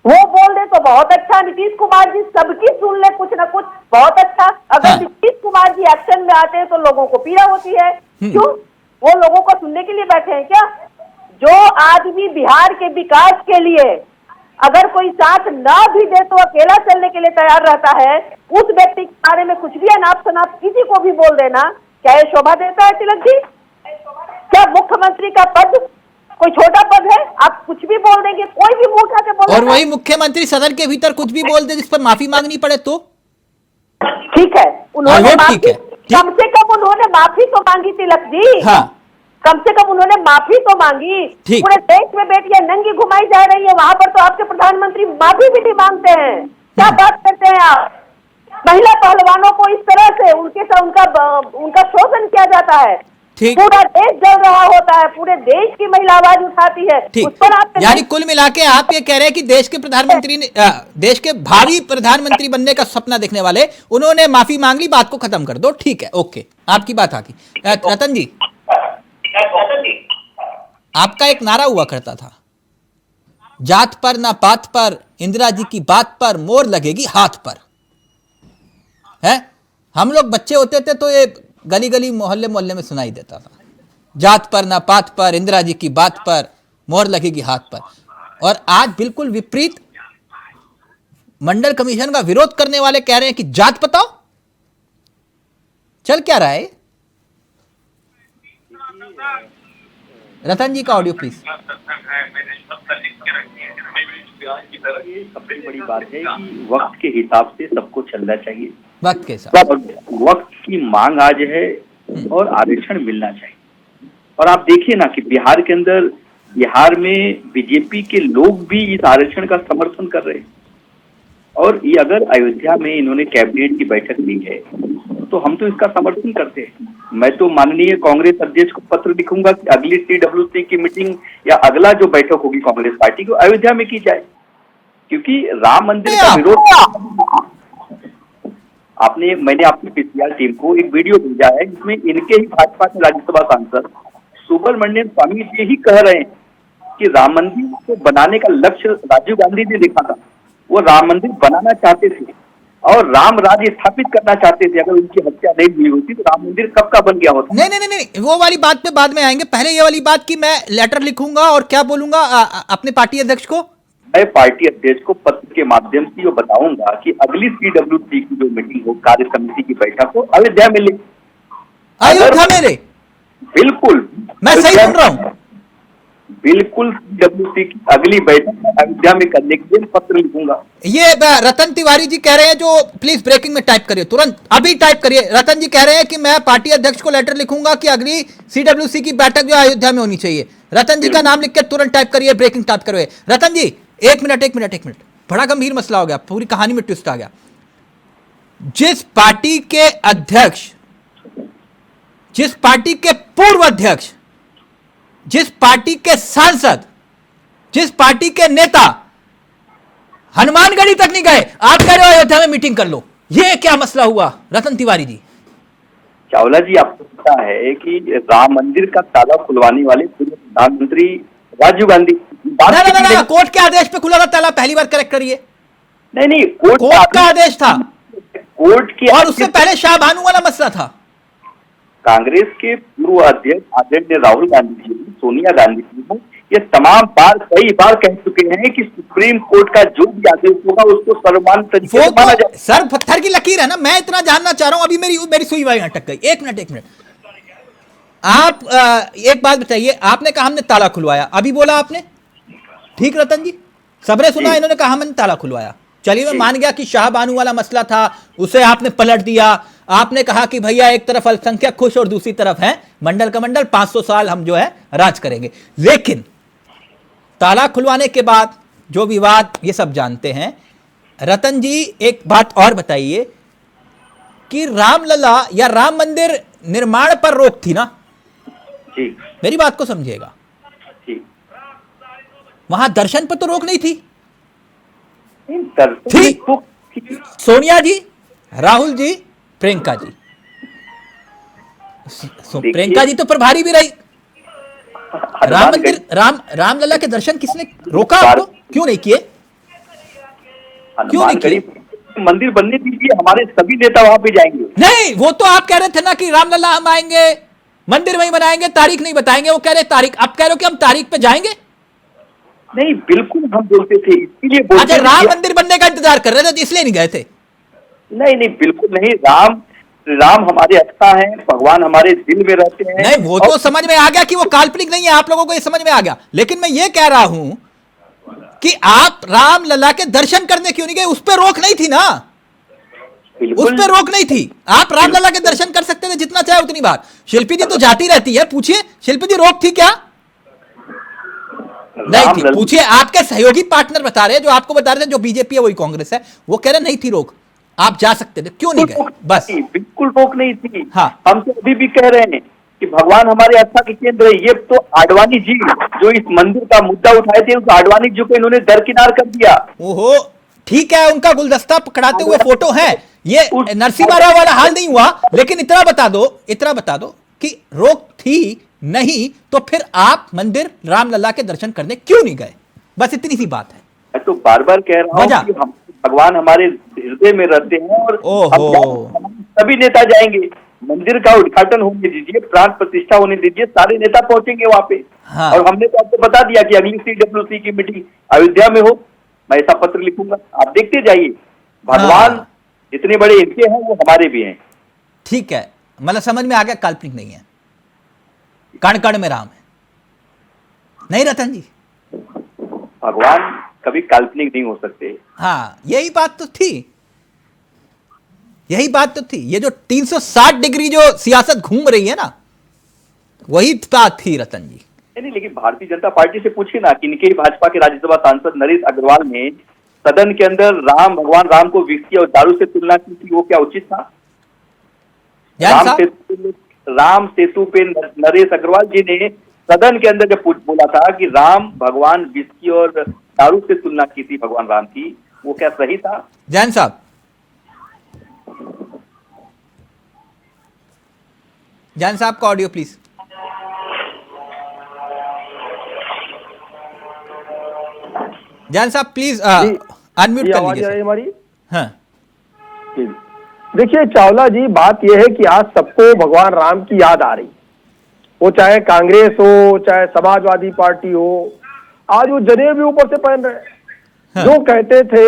वो बोल दे तो बहुत अच्छा, नीतीश कुमार जी सबकी सुन ले कुछ ना कुछ, बहुत अच्छा। अगर हाँ। नीतीश कुमार जी एक्शन में आते हैं तो लोगों को पीड़ा होती है। क्यों? वो लोगों को सुनने के लिए बैठे हैं क्या? जो आदमी बिहार के विकास के लिए अगर कोई साथ ना भी दे तो अकेला चलने के लिए तैयार रहता है, उस व्यक्ति के बारे में कुछ भी अनाप शनाप किसी को भी बोल देना, क्या ये शोभा देता है तिलक जी? क्या मुख्यमंत्री का पद कोई छोटा पद है? आप कुछ भी बोल देंगे, कोई भी मुंह उठा के बोल और देगा। वही मुख्यमंत्री सदन के भीतर कुछ भी बोल दे जिस पर माफी मांगनी पड़े तो ठीक है, उन्होंने हाँ, वो माफी, ठीक है, ठीक। कम से कम उन्होंने माफी तो मांगी तिलक जी। हाँ, कम से कम उन्होंने माफी तो मांगी। ठीक। पूरे देश में बेटियां नंगी घुमाई जा रही है, वहां पर तो आपके प्रधानमंत्री माफी भी नहीं मांगते हैं। क्या बात करते हैं आप? महिला पहलवानों को इस तरह से उनका शोषण किया जाता है। ठीक। पूरा देश जल रहा होता है, पूरे देश की महिला आवाज उठाती है, ठीक। उस पर आप यानी कुल मिला के आप ये कह रहे हैं कि देश के प्रधानमंत्री ने देश के भावी प्रधानमंत्री बनने का सपना देखने वाले उन्होंने माफी मांग ली, बात को खत्म कर दो। ठीक है, ओके, आपकी बात आ गई। रतन जी, आपका एक नारा हुआ करता था, जात पर ना पात पर, इंदिरा जी की बात पर, मोर लगेगी हाथ पर। है, हम लोग बच्चे होते थे तो ये गली गली मोहल्ले मोहल्ले में सुनाई देता था, जात पर ना पात पर, इंदिरा जी की बात पर, मोहर लगेगी हाथ पर। और आज बिल्कुल विपरीत, मंडल कमीशन का विरोध करने वाले कह रहे हैं कि जात बताओ। चल क्या रहा है? रतन जी का ऑडियो प्लीज। सबसे बड़ी बात है कि वक्त के हिसाब से सबको चलना चाहिए, वक्त के साथ वक्त की मांग आज है और आरक्षण मिलना चाहिए। और आप देखिए ना कि बिहार में बीजेपी के लोग भी इस आरक्षण का समर्थन कर रहे हैं। और ये अगर अयोध्या में इन्होंने कैबिनेट की बैठक ली है तो हम तो इसका समर्थन करते हैं। मैं तो माननीय कांग्रेस अध्यक्ष को पत्र लिखूंगा कि अगली CWC की मीटिंग या अगला जो बैठक होगी कांग्रेस पार्टी को अयोध्या में की जाए, क्योंकि राम मंदिर का विरोध मैंने आपकी पीसीआर टीम को एक वीडियो भेजा है जिसमें इनके ही भाजपा के राज्यसभा सांसद सुब्रमण्यम स्वामी जी ही कह रहे हैं कि राम मंदिर को बनाने का लक्ष्य राजीव गांधी ने देखा था। वो राम मंदिर बनाना चाहते थे और राम राज्य स्थापित करना चाहते थे। अगर उनकी हत्या नहीं हुई होती तो राम मंदिर कब का बन गया होता। नहीं, वो वाली बात पे बाद में आएंगे। पहले ये वाली बात कि मैं लेटर लिखूंगा और क्या बोलूंगा अपने पार्टी अध्यक्ष को। मैं पार्टी अध्यक्ष को पत्र के माध्यम से ये बताऊंगा कि अगली CWC की जो मीटिंग हो, कार्य समिति की बैठक हो, अयोध्या में ले। अयोध्या में ले? बिल्कुल, मैं सही सुन रहा हूँ? बिल्कुल, CWC की अगली बैठक अयोध्या में करने के लिए पत्र लिखूंगा। ये रतन तिवारी जी कह रहे हैं, जो प्लीज ब्रेकिंग में टाइप करिए, तुरंत अभी टाइप करिए। रतन जी कह रहे हैं कि मैं पार्टी अध्यक्ष को लेटर लिखूंगा कि अगली CWC की बैठक जो अयोध्या में होनी चाहिए। रतन जी का नाम लिख के तुरंत टाइप करिए, ब्रेकिंग टाइप करिए। रतन जी एक मिनट, बड़ा गंभीर मसला हो गया, पूरी कहानी में ट्विस्ट आ गया। जिस पार्टी के अध्यक्ष, जिस पार्टी के पूर्व अध्यक्ष, जिस पार्टी के सांसद, जिस पार्टी के नेता हनुमानगढ़ी तक नहीं गए, आप कह रहे हो अयोध्या में मीटिंग कर लो। ये क्या मसला हुआ रतन तिवारी जी? चावला जी, आपको पता है कि राम मंदिर का ताला खुलवाने वाले पूर्व प्रधानमंत्री राजीव गांधी ना, कोर्ट के आदेश पे खुला था ताला, पहली बार करेक्ट करिए। नहीं, कोर्ट का आदेश था, कोर्ट के, और उससे पहले शाह बानू वाला मसला था। कांग्रेस के पूर्व अध्यक्ष आदरणीय राहुल गांधी जी, सोनिया गांधी जी को ये तमाम बार कई बार कह चुके हैं कि सुप्रीम कोर्ट का जो भी आदेश होगा उसको सर्वमान्य तरीके से माना जाए। सर पत्थर की लकीर है ना, मैं इतना जानना चाह रहा हूं, अभी मेरी सुई वाई अटक गई। एक मिनट आप एक बात बताइए, आपने कहा हमने ताला खुलवाया, अभी बोला आपने, ठीक रतन जी? सबने सुना, इन्होंने कहा हमने ताला खुलवाया। चलिए मैं मान गया कि शाह बानू वाला मसला था, उसे आपने पलट दिया। आपने कहा कि भैया एक तरफ अल्पसंख्यक खुश और दूसरी तरफ है मंडल का मंडल, 500 साल हम जो है राज करेंगे। लेकिन ताला खुलवाने के बाद जो विवाद, ये सब जानते हैं। रतन जी एक बात और बताइए कि रामलला या राम मंदिर निर्माण पर रोक थी ना? जी, मेरी बात को समझिएगा, वहां दर्शन पर तो रोक नहीं थी। थी सोनिया जी, राहुल जी, प्रियंका जी। प्रियंका जी तो प्रभारी भी रही। राम मंदिर, रामलला के दर्शन किसने रोका आपको? क्यों नहीं किए? क्यों नहीं किए? मंदिर बनने दीजिए, हमारे सभी नेता वहां पे जाएंगे। नहीं, वो तो आप कह रहे थे ना कि रामलला हम आएंगे, मंदिर वहीं बनाएंगे, तारीख नहीं बताएंगे। वो कह रहे तारीख, अब कह रहे हो कि हम तारीख पे जाएंगे? नहीं, बिल्कुल हम बोलते थे, इसलिए बोलते। अच्छा, राम मंदिर बनने का इंतजार कर रहे थे इसलिए नहीं गए थे? नहीं, बिल्कुल नहीं। राम हमारे अच्छा है, भगवान हमारे दिल में रहते हैं। नहीं, वो तो समझ में आ गया कि वो काल्पनिक नहीं है, आप लोगों को ये समझ में आ गया। लेकिन मैं ये कह रहा हूं कि आप रामलला के दर्शन करने क्यों नहीं गए? उस पर रोक नहीं थी ना, उस पर रोक नहीं थी। आप रामलला के दर्शन कर सकते थे जितना चाहे उतनी बार। शिल्पी जी तो जाती रहती है, पूछिए शिल्पी जी, रोक थी क्या? नहीं थी। पूछिए, आपके सहयोगी पार्टनर बता रहे हैं, जो आपको बता रहे थे जो बीजेपी है वही कांग्रेस है, वो कह रहे नहीं थी रोक, आप जा सकते थे, क्यों नहीं गए? बस, बिल्कुल रोक नहीं थी। हाँ, हम तो अभी भी कह रहे हैं कि भगवान हमारे आस्था के केंद्र है। ये तो आडवाणी जी जो इस मंदिर का मुद्दा उठाए थे, उस आडवाणी जी को इन्होंने दरकिनार कर दिया। ओहो, ठीक है, उनका गुलदस्ता पकड़ाते हुए फोटो है। ये नरसिम्हा राव वाला हाल नहीं हुआ। लेकिन इतना बता दो कि रोक थी नहीं तो फिर आप मंदिर रामलला के दर्शन करने क्यों नहीं गए? बस इतनी सी बात है। मैं तो बार बार कह रहा हूं कि हम भगवान हमारे हृदय में रहते हैं और सभी नेता जाएंगे। मंदिर का उद्घाटन होने दीजिए, प्राण प्रतिष्ठा होने दीजिए, सारे नेता पहुंचेंगे वहां पे। हाँ। और हमने तो आपको बता दिया कि अगली CWC की मीटिंग अयोध्या में हो, मैं ऐसा पत्र लिखूंगा, आप देखते जाइए। भगवान जितने बड़े इनके हैं वो हमारे भी हैं। ठीक है, मतलब समझ में आ गया, काल्पनिक नहीं है, कण कण में राम है। नहीं रतन जी, भगवान कभी काल्पनिक नहीं हो सकते। हाँ, यही बात तो थी, यही बात तो थी। ये जो 360 डिग्री जो सियासत घूम रही है ना, वही बात थी रतन जी। नहीं, लेकिन भारतीय जनता पार्टी से पूछिए ना कि इनके भाजपा के राज्यसभा सांसद नरेश अग्रवाल ने सदन के अंदर भगवान राम को विस्की और दारू से तुलना की थी, वो क्या उचित था? राम सेतु पे नरेश अग्रवाल जी ने सदन के अंदर जब बोला था कि राम भगवान विस्की और दारू से तुलना की थी भगवान राम की, वो क्या सही था? जैन साहब, जैन साहब का ऑडियो प्लीज। जैन साहब प्लीज अनम्यूट कर लीजिए हमारी। हाँ, देखिए चावला जी, बात यह है कि आज सबको भगवान राम की याद आ रही, वो चाहे कांग्रेस हो चाहे समाजवादी पार्टी हो। आज वो जनेऊ भी ऊपर से पहन रहे। हाँ। जो कहते थे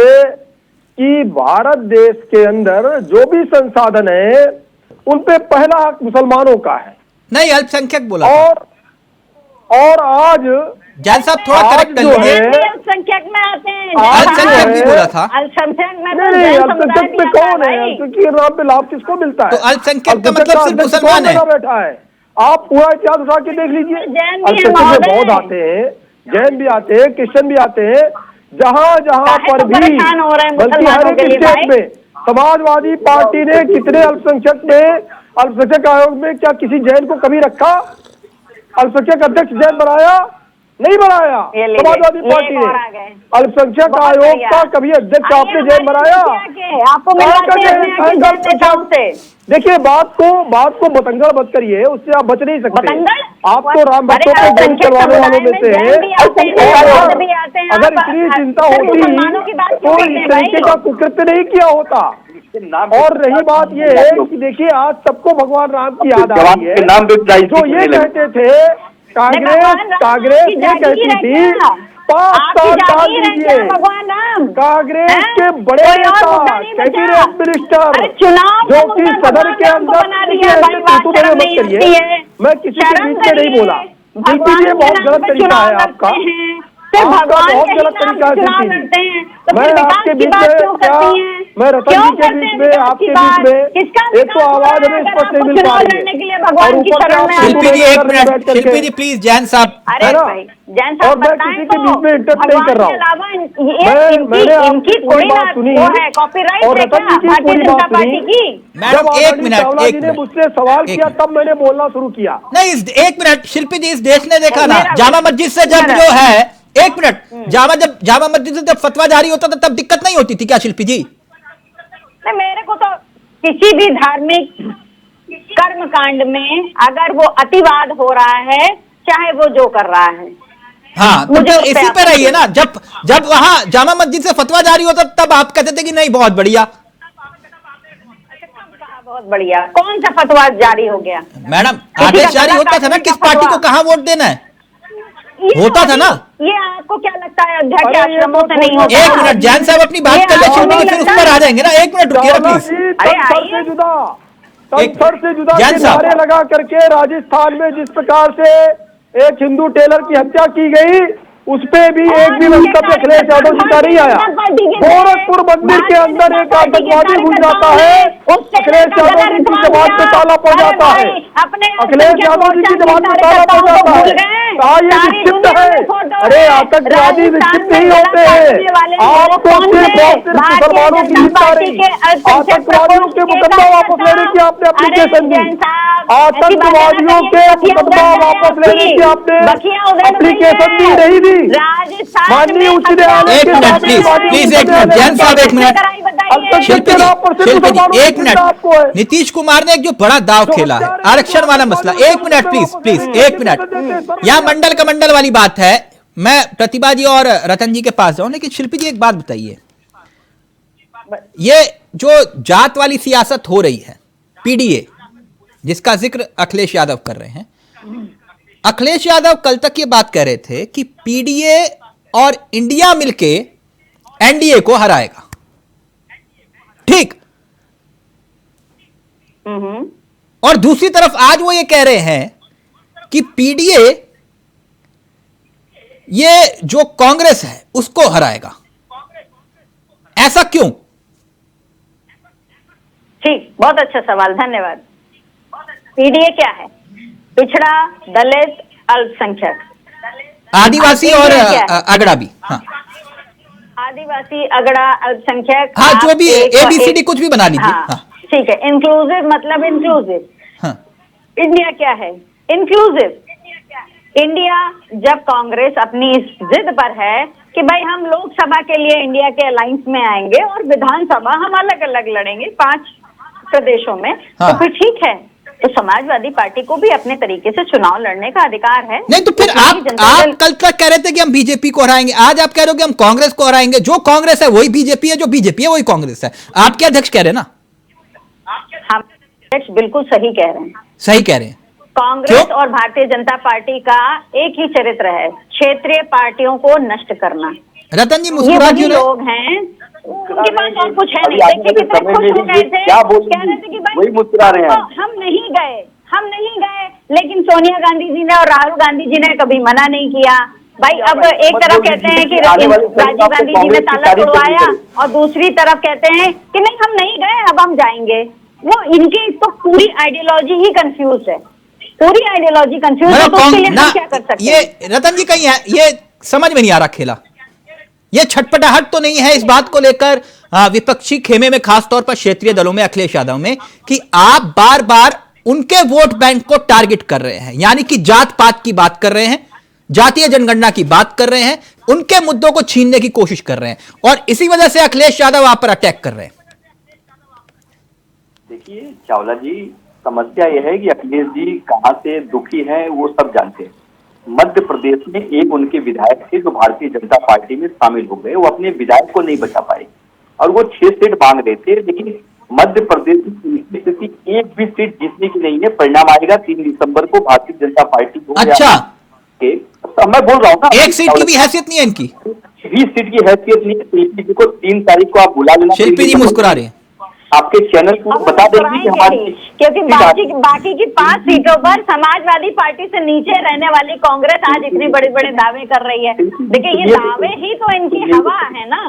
कि भारत देश के अंदर जो भी संसाधन है उन पे पहला हक मुसलमानों का है, नहीं अल्पसंख्यक बोला। और आज जैन साहब थोड़ा करेक्ट कर लीजिए, अल्पसंख्यक में आते हैं, अल्पसंख्यक भी बोला था। अल्पसंख्यक में अल्पसंख्यक में कौन है? क्योंकि नाम पे लाभ किसको मिलता है? तो अल्पसंख्यक का मतलब सिर्फ मुसलमान है। बैठा है, आप पूरा इतिहास उठा के देख लीजिए। अल्पसंख्यक में बौद्ध आते हैं, जैन भी आते हैं, क्रिश्चियन भी आते हैं, जहां पर भी, बल्कि हर एक स्टेट में समाजवादी पार्टी ने कितने अल्पसंख्यक में, अल्पसंख्यक आयोग में क्या किसी जैन को कभी रखा? अल्पसंख्यक अध्यक्ष जैन बनाया? नहीं बनाया। समाजवादी पार्टी ने अल्पसंख्यक आयोग का कभी अध्यक्ष आपने जैन बनाया? देखिए, बात को बतंगड़ मत करिए, उससे आप बच नहीं सकते। आप तो राम भक्तों को गोली चलवाने वालों में से हैं। अगर इतनी चिंता होती तो इस तरीके का कुकृत्य नहीं किया होता। और रही बात ये है कि देखिए, आज सबको भगवान राम की याद आ रही है। जो ये कहते थे कांग्रेस ये कहती थी 5 साल डाल दीजिए, कांग्रेस के बड़े नेता कैबिनेट मिनिस्टर जो कि सदन के अंदर मत करिए, मैं किसी के बीच में नहीं बोला, ये बहुत गलत तरीका है आपका, बहुत गलत तरीका है। मैं आपके बीच में क्या, मैं रतन जी के बीच में, आपके बीच में एक तो आवाज हमें स्पष्ट नहीं मिल पा रही है, और ऊपर से आप शिल्पी जी एक मिनट, शिल्पी जी प्लीज, जैन साहब, है ना, और मैं किसी के बीच में इंटरप्ट नहीं कर रहा हूँ, मैंने आपकी पूरी बात सुनी और रतन जी की पूरी बात सुनी। मैडम एक मिनट, जी ने मुझसे सवाल किया तब मैंने बोलना शुरू किया। नहीं एक मिनट शिल्पी जी, इस देश ने देखा ना जामा मस्जिद से जब जो है, एक मिनट, जामा मस्जिद से जब फतवा जारी होता था तब दिक्कत नहीं होती थी क्या शिल्पी जी? मेरे को तो किसी भी धार्मिक कर्म कांड में अगर वो अतिवाद हो रहा है, चाहे वो जो कर रहा है, हाँ, मुझे इसी पे रही है ना, जब वहां जामा मस्जिद से फतवा जारी होता तब आप कहते थे कि नहीं बहुत बढ़िया, बहुत बढ़िया, कौन सा फतवा जारी हो गया? मैडम आदेश जारी होता था ना, किस पार्टी को कहाँ वोट देना है, होता था ना। ये आपको क्या लगता है अयोध्या के आश्रमों से नहीं होता? एक मिनट जैन साहब अपनी बात कर ले, शिल्पी जी फिर उस पर आ जाएंगे ना, एक मिनट रुकिए प्लीज। सर से जुदा नारे लगा करके राजस्थान में जिस प्रकार से एक हिंदू टेलर की हत्या की गई, उस पे भी एक भी वक्तव्य अखिलेश यादव जी का नहीं आया। गोरखपुर मंदिर के अंदर एक आतंकवादी घुस जाता है, अखिलेश यादव जी की जमात पे ताला पड़ जाता है, अखिलेश यादव जी की जमात पे ताला पड़ जाता है, कहा ये विक्षिप्त है। अरे आतंकवादी विक्षिप्त नहीं होते हैं, आपको सिर्फ मुसलमानों की हिंसा रही, आतंकवादियों के मुकदमा वापस लेने की आपने एप्लीकेशन दी, आतंकवादियों के मुकदमा वापस लेने की आपने एप्लीकेशन दी नहीं दी। माननीय उच्च न्यायालय एक मिनट प्लीज एक मिनट, जैन साहब एक मिनट, शिल्पी जी एक मिनट, नीतीश कुमार ने एक जो बड़ा दाव खेला है आरक्षण वाला मसला, एक मिनट प्लीज एक मिनट, यहाँ मंडल का मंडल वाली बात है, मैं प्रतिभा जी और रतन जी के पास जाऊं, लेकिन शिल्पी जी एक बात बताइए, ये जो जात वाली सियासत हो रही है, पीडीए जिसका जिक्र अखिलेश यादव कर रहे हैं, अखिलेश यादव कल तक ये बात कह रहे थे कि पीडीए और इंडिया मिलके एनडीए को हराएगा, ठीक, और दूसरी तरफ आज वो ये कह रहे हैं कि पीडीए ये जो कांग्रेस है उसको हराएगा, ऐसा क्यों? ठीक, बहुत अच्छा सवाल, धन्यवाद। पीडीए क्या है? पिछड़ा, दलित, अल्पसंख्यक, आदिवासी और अगड़ा भी, हाँ, आदिवासी, अगड़ा, अल्पसंख्यक, हाँ, जो भी एबीसीडी कुछ भी बना लीजिए, हाँ, ठीक है, इंक्लूसिव मतलब इंक्लूसिव, हाँ, इंडिया क्या है? Inclusive India. जब कांग्रेस अपनी इस जिद पर है कि भाई हम लोकसभा के लिए इंडिया के अलायंस में आएंगे और विधानसभा हम अलग अलग लड़ेंगे 5 प्रदेशों में, हाँ, तो फिर ठीक है, तो समाजवादी पार्टी को भी अपने तरीके से चुनाव लड़ने का अधिकार है। नहीं तो फिर आप कल तक कह रहे थे कि हम बीजेपी को हराएंगे, आज आप कह रहे हो कि हम कांग्रेस को हराएंगे, जो कांग्रेस है वही बीजेपी है, जो बीजेपी है वही कांग्रेस है, आप क्या अध्यक्ष कह रहे हैं ना? हम अध्यक्ष बिल्कुल सही कह रहे हैं, सही कह रहे हैं। कांग्रेस और भारतीय जनता पार्टी का एक ही चरित्र है, क्षेत्रीय पार्टियों को नष्ट करना। रतन जी मुस्कुरा क्यों रहे? लोग हैं, उनके पास और कुछ है नहीं, देखिए कितने खुश हो गए थे, कह रहे थे कि भाई मुस्कुरा रहे हैं, हम नहीं गए, लेकिन सोनिया गांधी जी ने और राहुल गांधी जी ने कभी मना नहीं किया। भाई अब एक तरफ कहते हैं कि राजीव गांधी जी ने ताला तोड़वाया और दूसरी तरफ कहते हैं कि नहीं हम नहीं गए, अब हम जाएंगे। वो इनकी तो पूरी आइडियोलॉजी ही कंफ्यूज है, पूरी आइडियोलॉजी कंफ्यूज है, तो उसके लिए हम क्या कर सकते हैं? ये रतन जी कहीं है, ये समझ में नहीं आ रहा खेला, ये छटपटाहट तो नहीं है इस बात को लेकर विपक्षी खेमे में, खासतौर पर क्षेत्रीय दलों में, अखिलेश यादव में, कि आप बार बार उनके वोट बैंक को टारगेट कर रहे हैं, यानी कि जात पात की बात कर रहे हैं, जातीय जनगणना की बात कर रहे हैं, उनके मुद्दों को छीनने की कोशिश कर रहे हैं, और इसी वजह से अखिलेश यादव आप पर अटैक कर रहे हैं। देखिए चावला जी, समस्या यह है कि अखिलेश जी कहां से दुखी हैं वो सब जानते हैं। मध्य प्रदेश में एक उनके विधायक थे जो भारतीय जनता पार्टी में शामिल हो गए, वो अपने विधायक को नहीं बचा पाए और वो 6 सीट मांग रहे थे, लेकिन मध्य प्रदेश की स्थिति एक भी सीट जीतने की नहीं है। परिणाम आएगा 3 दिसंबर को भारतीय जनता पार्टी को। अच्छा, तो मैं बोल रहा हूँ ना, एक सीट की भी हैसियत नहीं है इनकी, 20 सीट की हैसियत नहीं है। शिल्पी जी को 3 तारीख को आप बुला लेना। शिल्पी जी मुस्कुरा रहे हैं, आपके चैनल को बता देंगे कि हमारी, क्योंकि बाकी की 5 सीटों पर समाजवादी पार्टी से नीचे रहने वाली कांग्रेस आज इतने बड़े बड़े दावे कर रही है। देखिए ये दावे ही तो इनकी हवा है ना,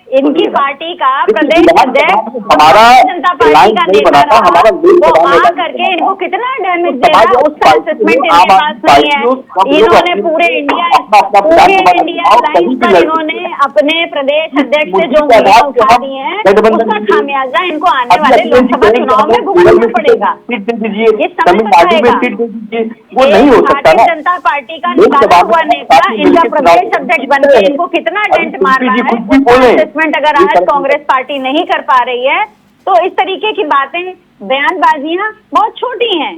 इनकी पार्टी का प्रदेश अध्यक्ष हमारा जनता पार्टी का नेता रहा, वो आ करके इनको कितना डैमेज दे रहा है उसका असेसमेंट इनके पास नहीं है। इन्होंने पूरे इंडिया लाइन्स पर इन्होंने अपने प्रदेश अध्यक्ष से जो मीडिया उठा दिए हैं उसका खामियाजा इनको आने वाले लोकसभा चुनाव में भुगतना पड़ेगा। ये समय बताएगा। वो नहीं हो सकता ना। भारतीय जनता पार्टी का निकाला हुआ नेता इनका प्रदेश अध्यक्ष बन के इनको कितना डेंट मार रहा है। अगर आज कांग्रेस पार्टी नहीं कर पा रही है तो इस तरीके की बातें, बयानबाजियां बहुत छोटी हैं।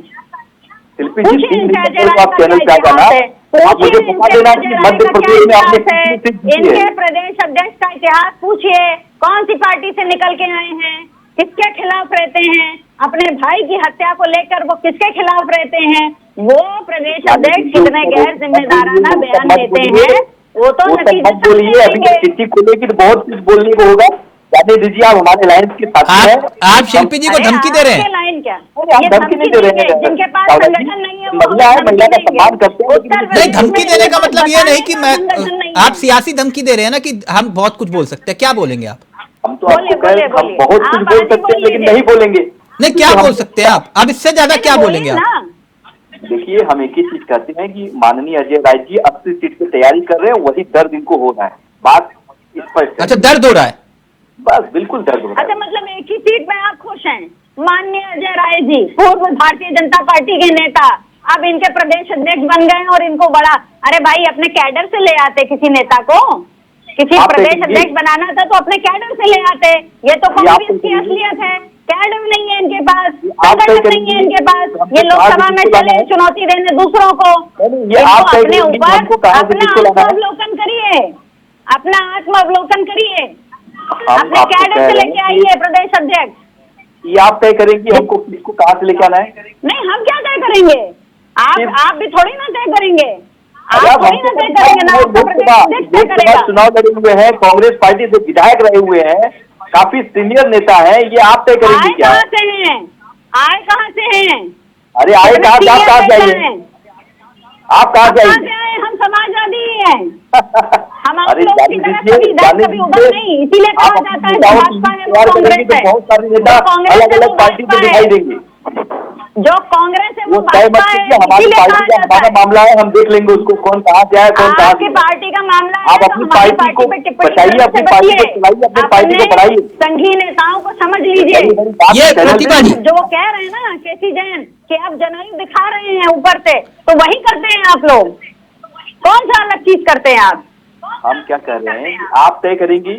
इनके प्रदेश अध्यक्ष का इतिहास पूछिए, कौन सी पार्टी से निकल के आए हैं, किसके खिलाफ रहते हैं, अपने भाई की हत्या को लेकर वो किसके खिलाफ रहते हैं, वो प्रदेश अध्यक्ष कितने गैर जिम्मेदाराना बयान देते हैं, वो तो बोलिए। अभी किसी को लेकर बहुत कुछ बोलने को होगा, जाने दीजिए। आप हमारे लाइन के साथ हैं। आप शिल्पी जी को धमकी दे रहे हैं। लाइन क्या, आप धमकी नहीं दे रहे हैं। जिनके पास संगठन नहीं है महिला है, महिला का सम्मान करते हैं। नहीं, धमकी देने का मतलब ये नहीं कि मैं, आप सियासी धमकी दे रहे हैं ना कि हम बहुत कुछ बोल सकते हैं। क्या बोलेंगे आप? हम तो हम बहुत कुछ बोल सकते हैं लेकिन नहीं बोलेंगे। नहीं, क्या बोल सकते हैं आप? अब इससे ज्यादा क्या बोलेंगे आप? देखिए, हम एक ही चीज कहते हैं कि माननीय अजय राय जी 80 सीट की तैयारी कर रहे हैं, वही दर्द इनको हो रहा है। बात स्पष्ट। अच्छा, दर्द हो रहा है? बस बिल्कुल दर्द हो रहा है। अच्छा, मतलब एक ही सीट में आप खुश हैं? माननीय अजय राय जी पूर्व भारतीय जनता पार्टी के नेता अब इनके प्रदेश अध्यक्ष बन गए और इनको बड़ा, अरे भाई अपने कैडर से ले आते किसी नेता को, किसी प्रदेश अध्यक्ष बनाना था तो अपने कैडर से ले आते। ये तो कांग्रेस की असलियत है, कैडर नहीं है इनके पास, संगठन नहीं है इनके पास, ये लोकसभा में चले चुनौती देने दूसरों को। अपने ऊपर अपना आत्मावलोकन करिए, अपना आत्मावलोकन करिए, अपने कैडर से लेके आइए प्रदेश अध्यक्ष। ये आप तय करेंगे हमको किसको कहाँ से लेके आना है? नहीं, हम क्या तय करेंगे? आप भी थोड़ी ना तय करेंगे, आप थोड़ी ना तय करेंगे ना, आपका प्रदेश अध्यक्ष तय करेगा। चुनाव लड़े हुए हैं, कांग्रेस पार्टी से विधायक रहे हुए हैं, काफी सीनियर नेता है, ये आप तय करेंगे क्या? कहाँ से हैं? आए कहाँ से हैं? अरे आए कहाँ से? आप कहाँ जाइए? आप कहाँ जाइए? हम समाजवादी हैं। हम अरे लोग की तरह कभी उभर नहीं, इसीलिए कहा जाता है भाजपा है वो कांग्रेस है। बहुत सारे नेता अलग अलग पार्टी को दिखाई देंगे। जो कांग्रेस है वो भाजपा है, हमारी पार्टी का हमारा मामला है, हम देख लेंगे उसको कौन कहाँ से आए, कौन कहाँ से। पार्टी का मामला है, आप अपनी पार्टी को बचाइए, अपनी पार्टी को चलाइए, अपनी पार्टी को बढ़ाइए। संघीय नेताओं को समझ लीजिए। ये प्रतिभा जी जो कह रहे हैं ना केसी जैन कि आप जनेऊ दिखा रहे हैं ऊपर से, तो वही करते हैं आप लोग। कौन सा अलग चीज करते हैं आप? हम क्या कह रहे हैं, आप तय करेंगी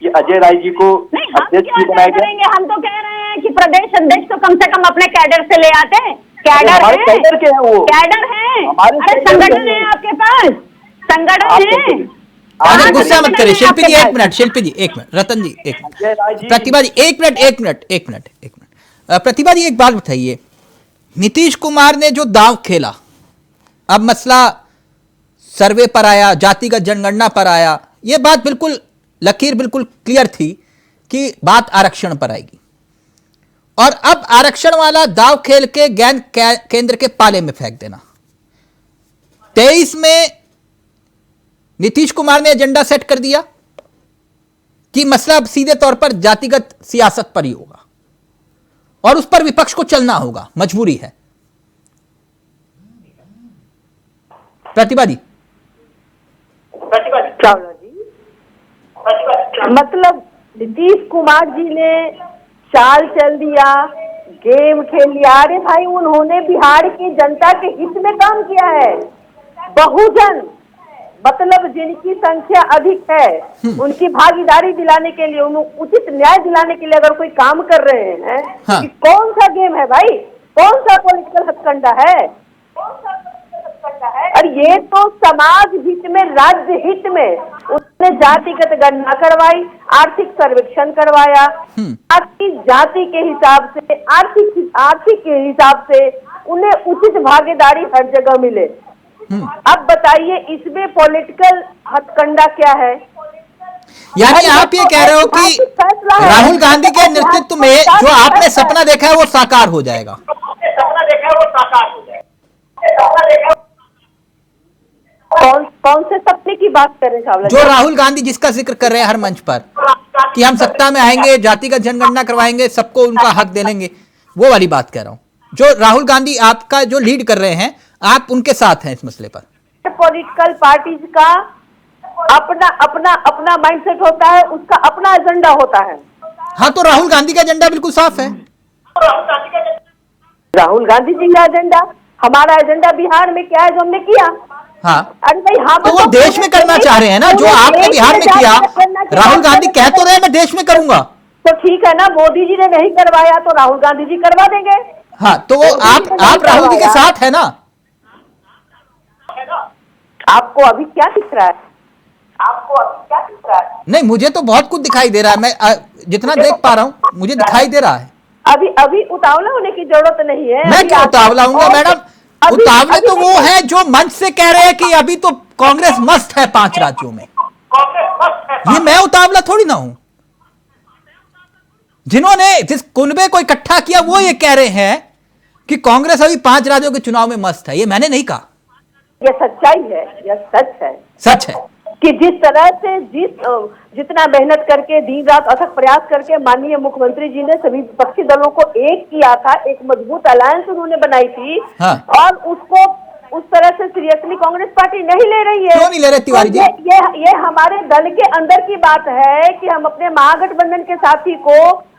कि अजय राय जी को अध्यक्ष भी बनाया गया। हम तो कह रहे हैं कि प्रदेश अध्यक्ष तो कम से कम अपने कैडर से ले आते हैं। कैडर है, कैडर के हैं वो, कैडर है, अरे संगठन है आपके पास, संगठन है। गुस्सा मत करिए शिल्पी जी, 1 मिनट। शिल्पी जी 1 मिनट, रतन जी 1 मिनट, प्रतिभा जी 1 मिनट। प्रतिभा जी एक बात बताइए, नीतीश कुमार ने जो दांव खेला, अब मसला सर्वे पर आया, जातिगत जनगणना पर आया, यह बात बिल्कुल लकीर बिल्कुल क्लियर थी कि बात आरक्षण पर आएगी, और अब आरक्षण वाला दाव खेल के गेंद केंद्र के पाले में फेंक देना। 23 में नीतीश कुमार ने एजेंडा सेट कर दिया कि मसला अब सीधे तौर पर जातिगत सियासत पर ही होगा और उस पर विपक्ष को चलना होगा, मजबूरी है। प्रतिभा जी, चावला जी, मतलब नीतीश कुमार जी ने चाल चल दिया, गेम खेल लिया। अरे भाई, उन्होंने बिहार की जनता के हित में काम किया है। बहुजन मतलब जिनकी संख्या अधिक है, उनकी भागीदारी दिलाने के लिए, उन्हें उचित न्याय दिलाने के लिए अगर कोई काम कर रहे हैं, हाँ। कि कौन सा गेम है भाई, कौन सा पॉलिटिकल हथकंडा है? और ये तो समाज हित में, राज्य हित में उसने जातिगत गणना करवाई, आर्थिक सर्वेक्षण करवाया, आपकी जाति के हिसाब से, आर्थिक के हिसाब से उन्हें उचित भागीदारी हर जगह मिले। अब बताइए इसमें पॉलिटिकल हथकंडा क्या है? यानी आप ये कह रहे हो कि राहुल गांधी के नेतृत्व में जो आपने सपना देखा है वो साकार हो जाएगा? कौन से सपने की बात करें चावला? जो राहुल गांधी जिसका जिक्र कर रहे हैं हर मंच पर कि हम सत्ता में आएंगे, जातिगत जनगणना करवाएंगे, सबको उनका हक दे लेंगे, वो वाली बात कह रहा हूं। जो राहुल गांधी आपका जो लीड कर रहे हैं, आप उनके साथ हैं इस मसले पर? पॉलिटिकल पार्टीज का अपना अपना अपना माइंडसेट होता है, उसका अपना एजेंडा होता है। हाँ, तो राहुल गांधी का एजेंडा बिल्कुल साफ है। राहुल गांधी जी का एजेंडा, हमारा एजेंडा बिहार में क्या है जो हमने किया। हाँ, अरे भाई हाँ, तो वो देश में करना चाह रहे हैं ना, जो आपने बिहार में किया। राहुल गांधी कह तो रहे मैं देश में करूंगा, तो ठीक है ना, मोदी जी ने नहीं करवाया तो राहुल गांधी जी करवा देंगे। हाँ, तो वो आप राहुल जी के साथ है ना? आपको अभी क्या दिख रहा है? नहीं, मुझे तो बहुत कुछ दिखाई दे रहा है। मैं जितना देख पा रहा हूँ मुझे दिखाई दे रहा है। अभी उतावला होने की जरूरत नहीं है। मैं क्यों उतावला हूँगा मैडम? उतावले तो वो है जो मंच से कह रहे हैं कि अभी तो कांग्रेस मस्त है 5 राज्यों में। ये मैं उतावला थोड़ी ना हूं। जिन्होंने जिस कुनबे को इकट्ठा किया वो ये कह रहे हैं कि कांग्रेस अभी 5 राज्यों के चुनाव में मस्त है। ये मैंने नहीं कहा, ये सच्चाई है, यह सच है। सच है कि जिस तरह से जितना मेहनत करके दिन रात अथक प्रयास करके माननीय मुख्यमंत्री जी ने सभी विपक्षी दलों को एक किया था, एक मजबूत अलायंस उन्होंने बनाई थी। हाँ। और उसको उस तरह से सीरियसली कांग्रेस पार्टी नहीं ले रही है। क्यों नहीं ले रहे तिवारी जी? ये हमारे दल के अंदर की बात है कि हम अपने महागठबंधन के साथी को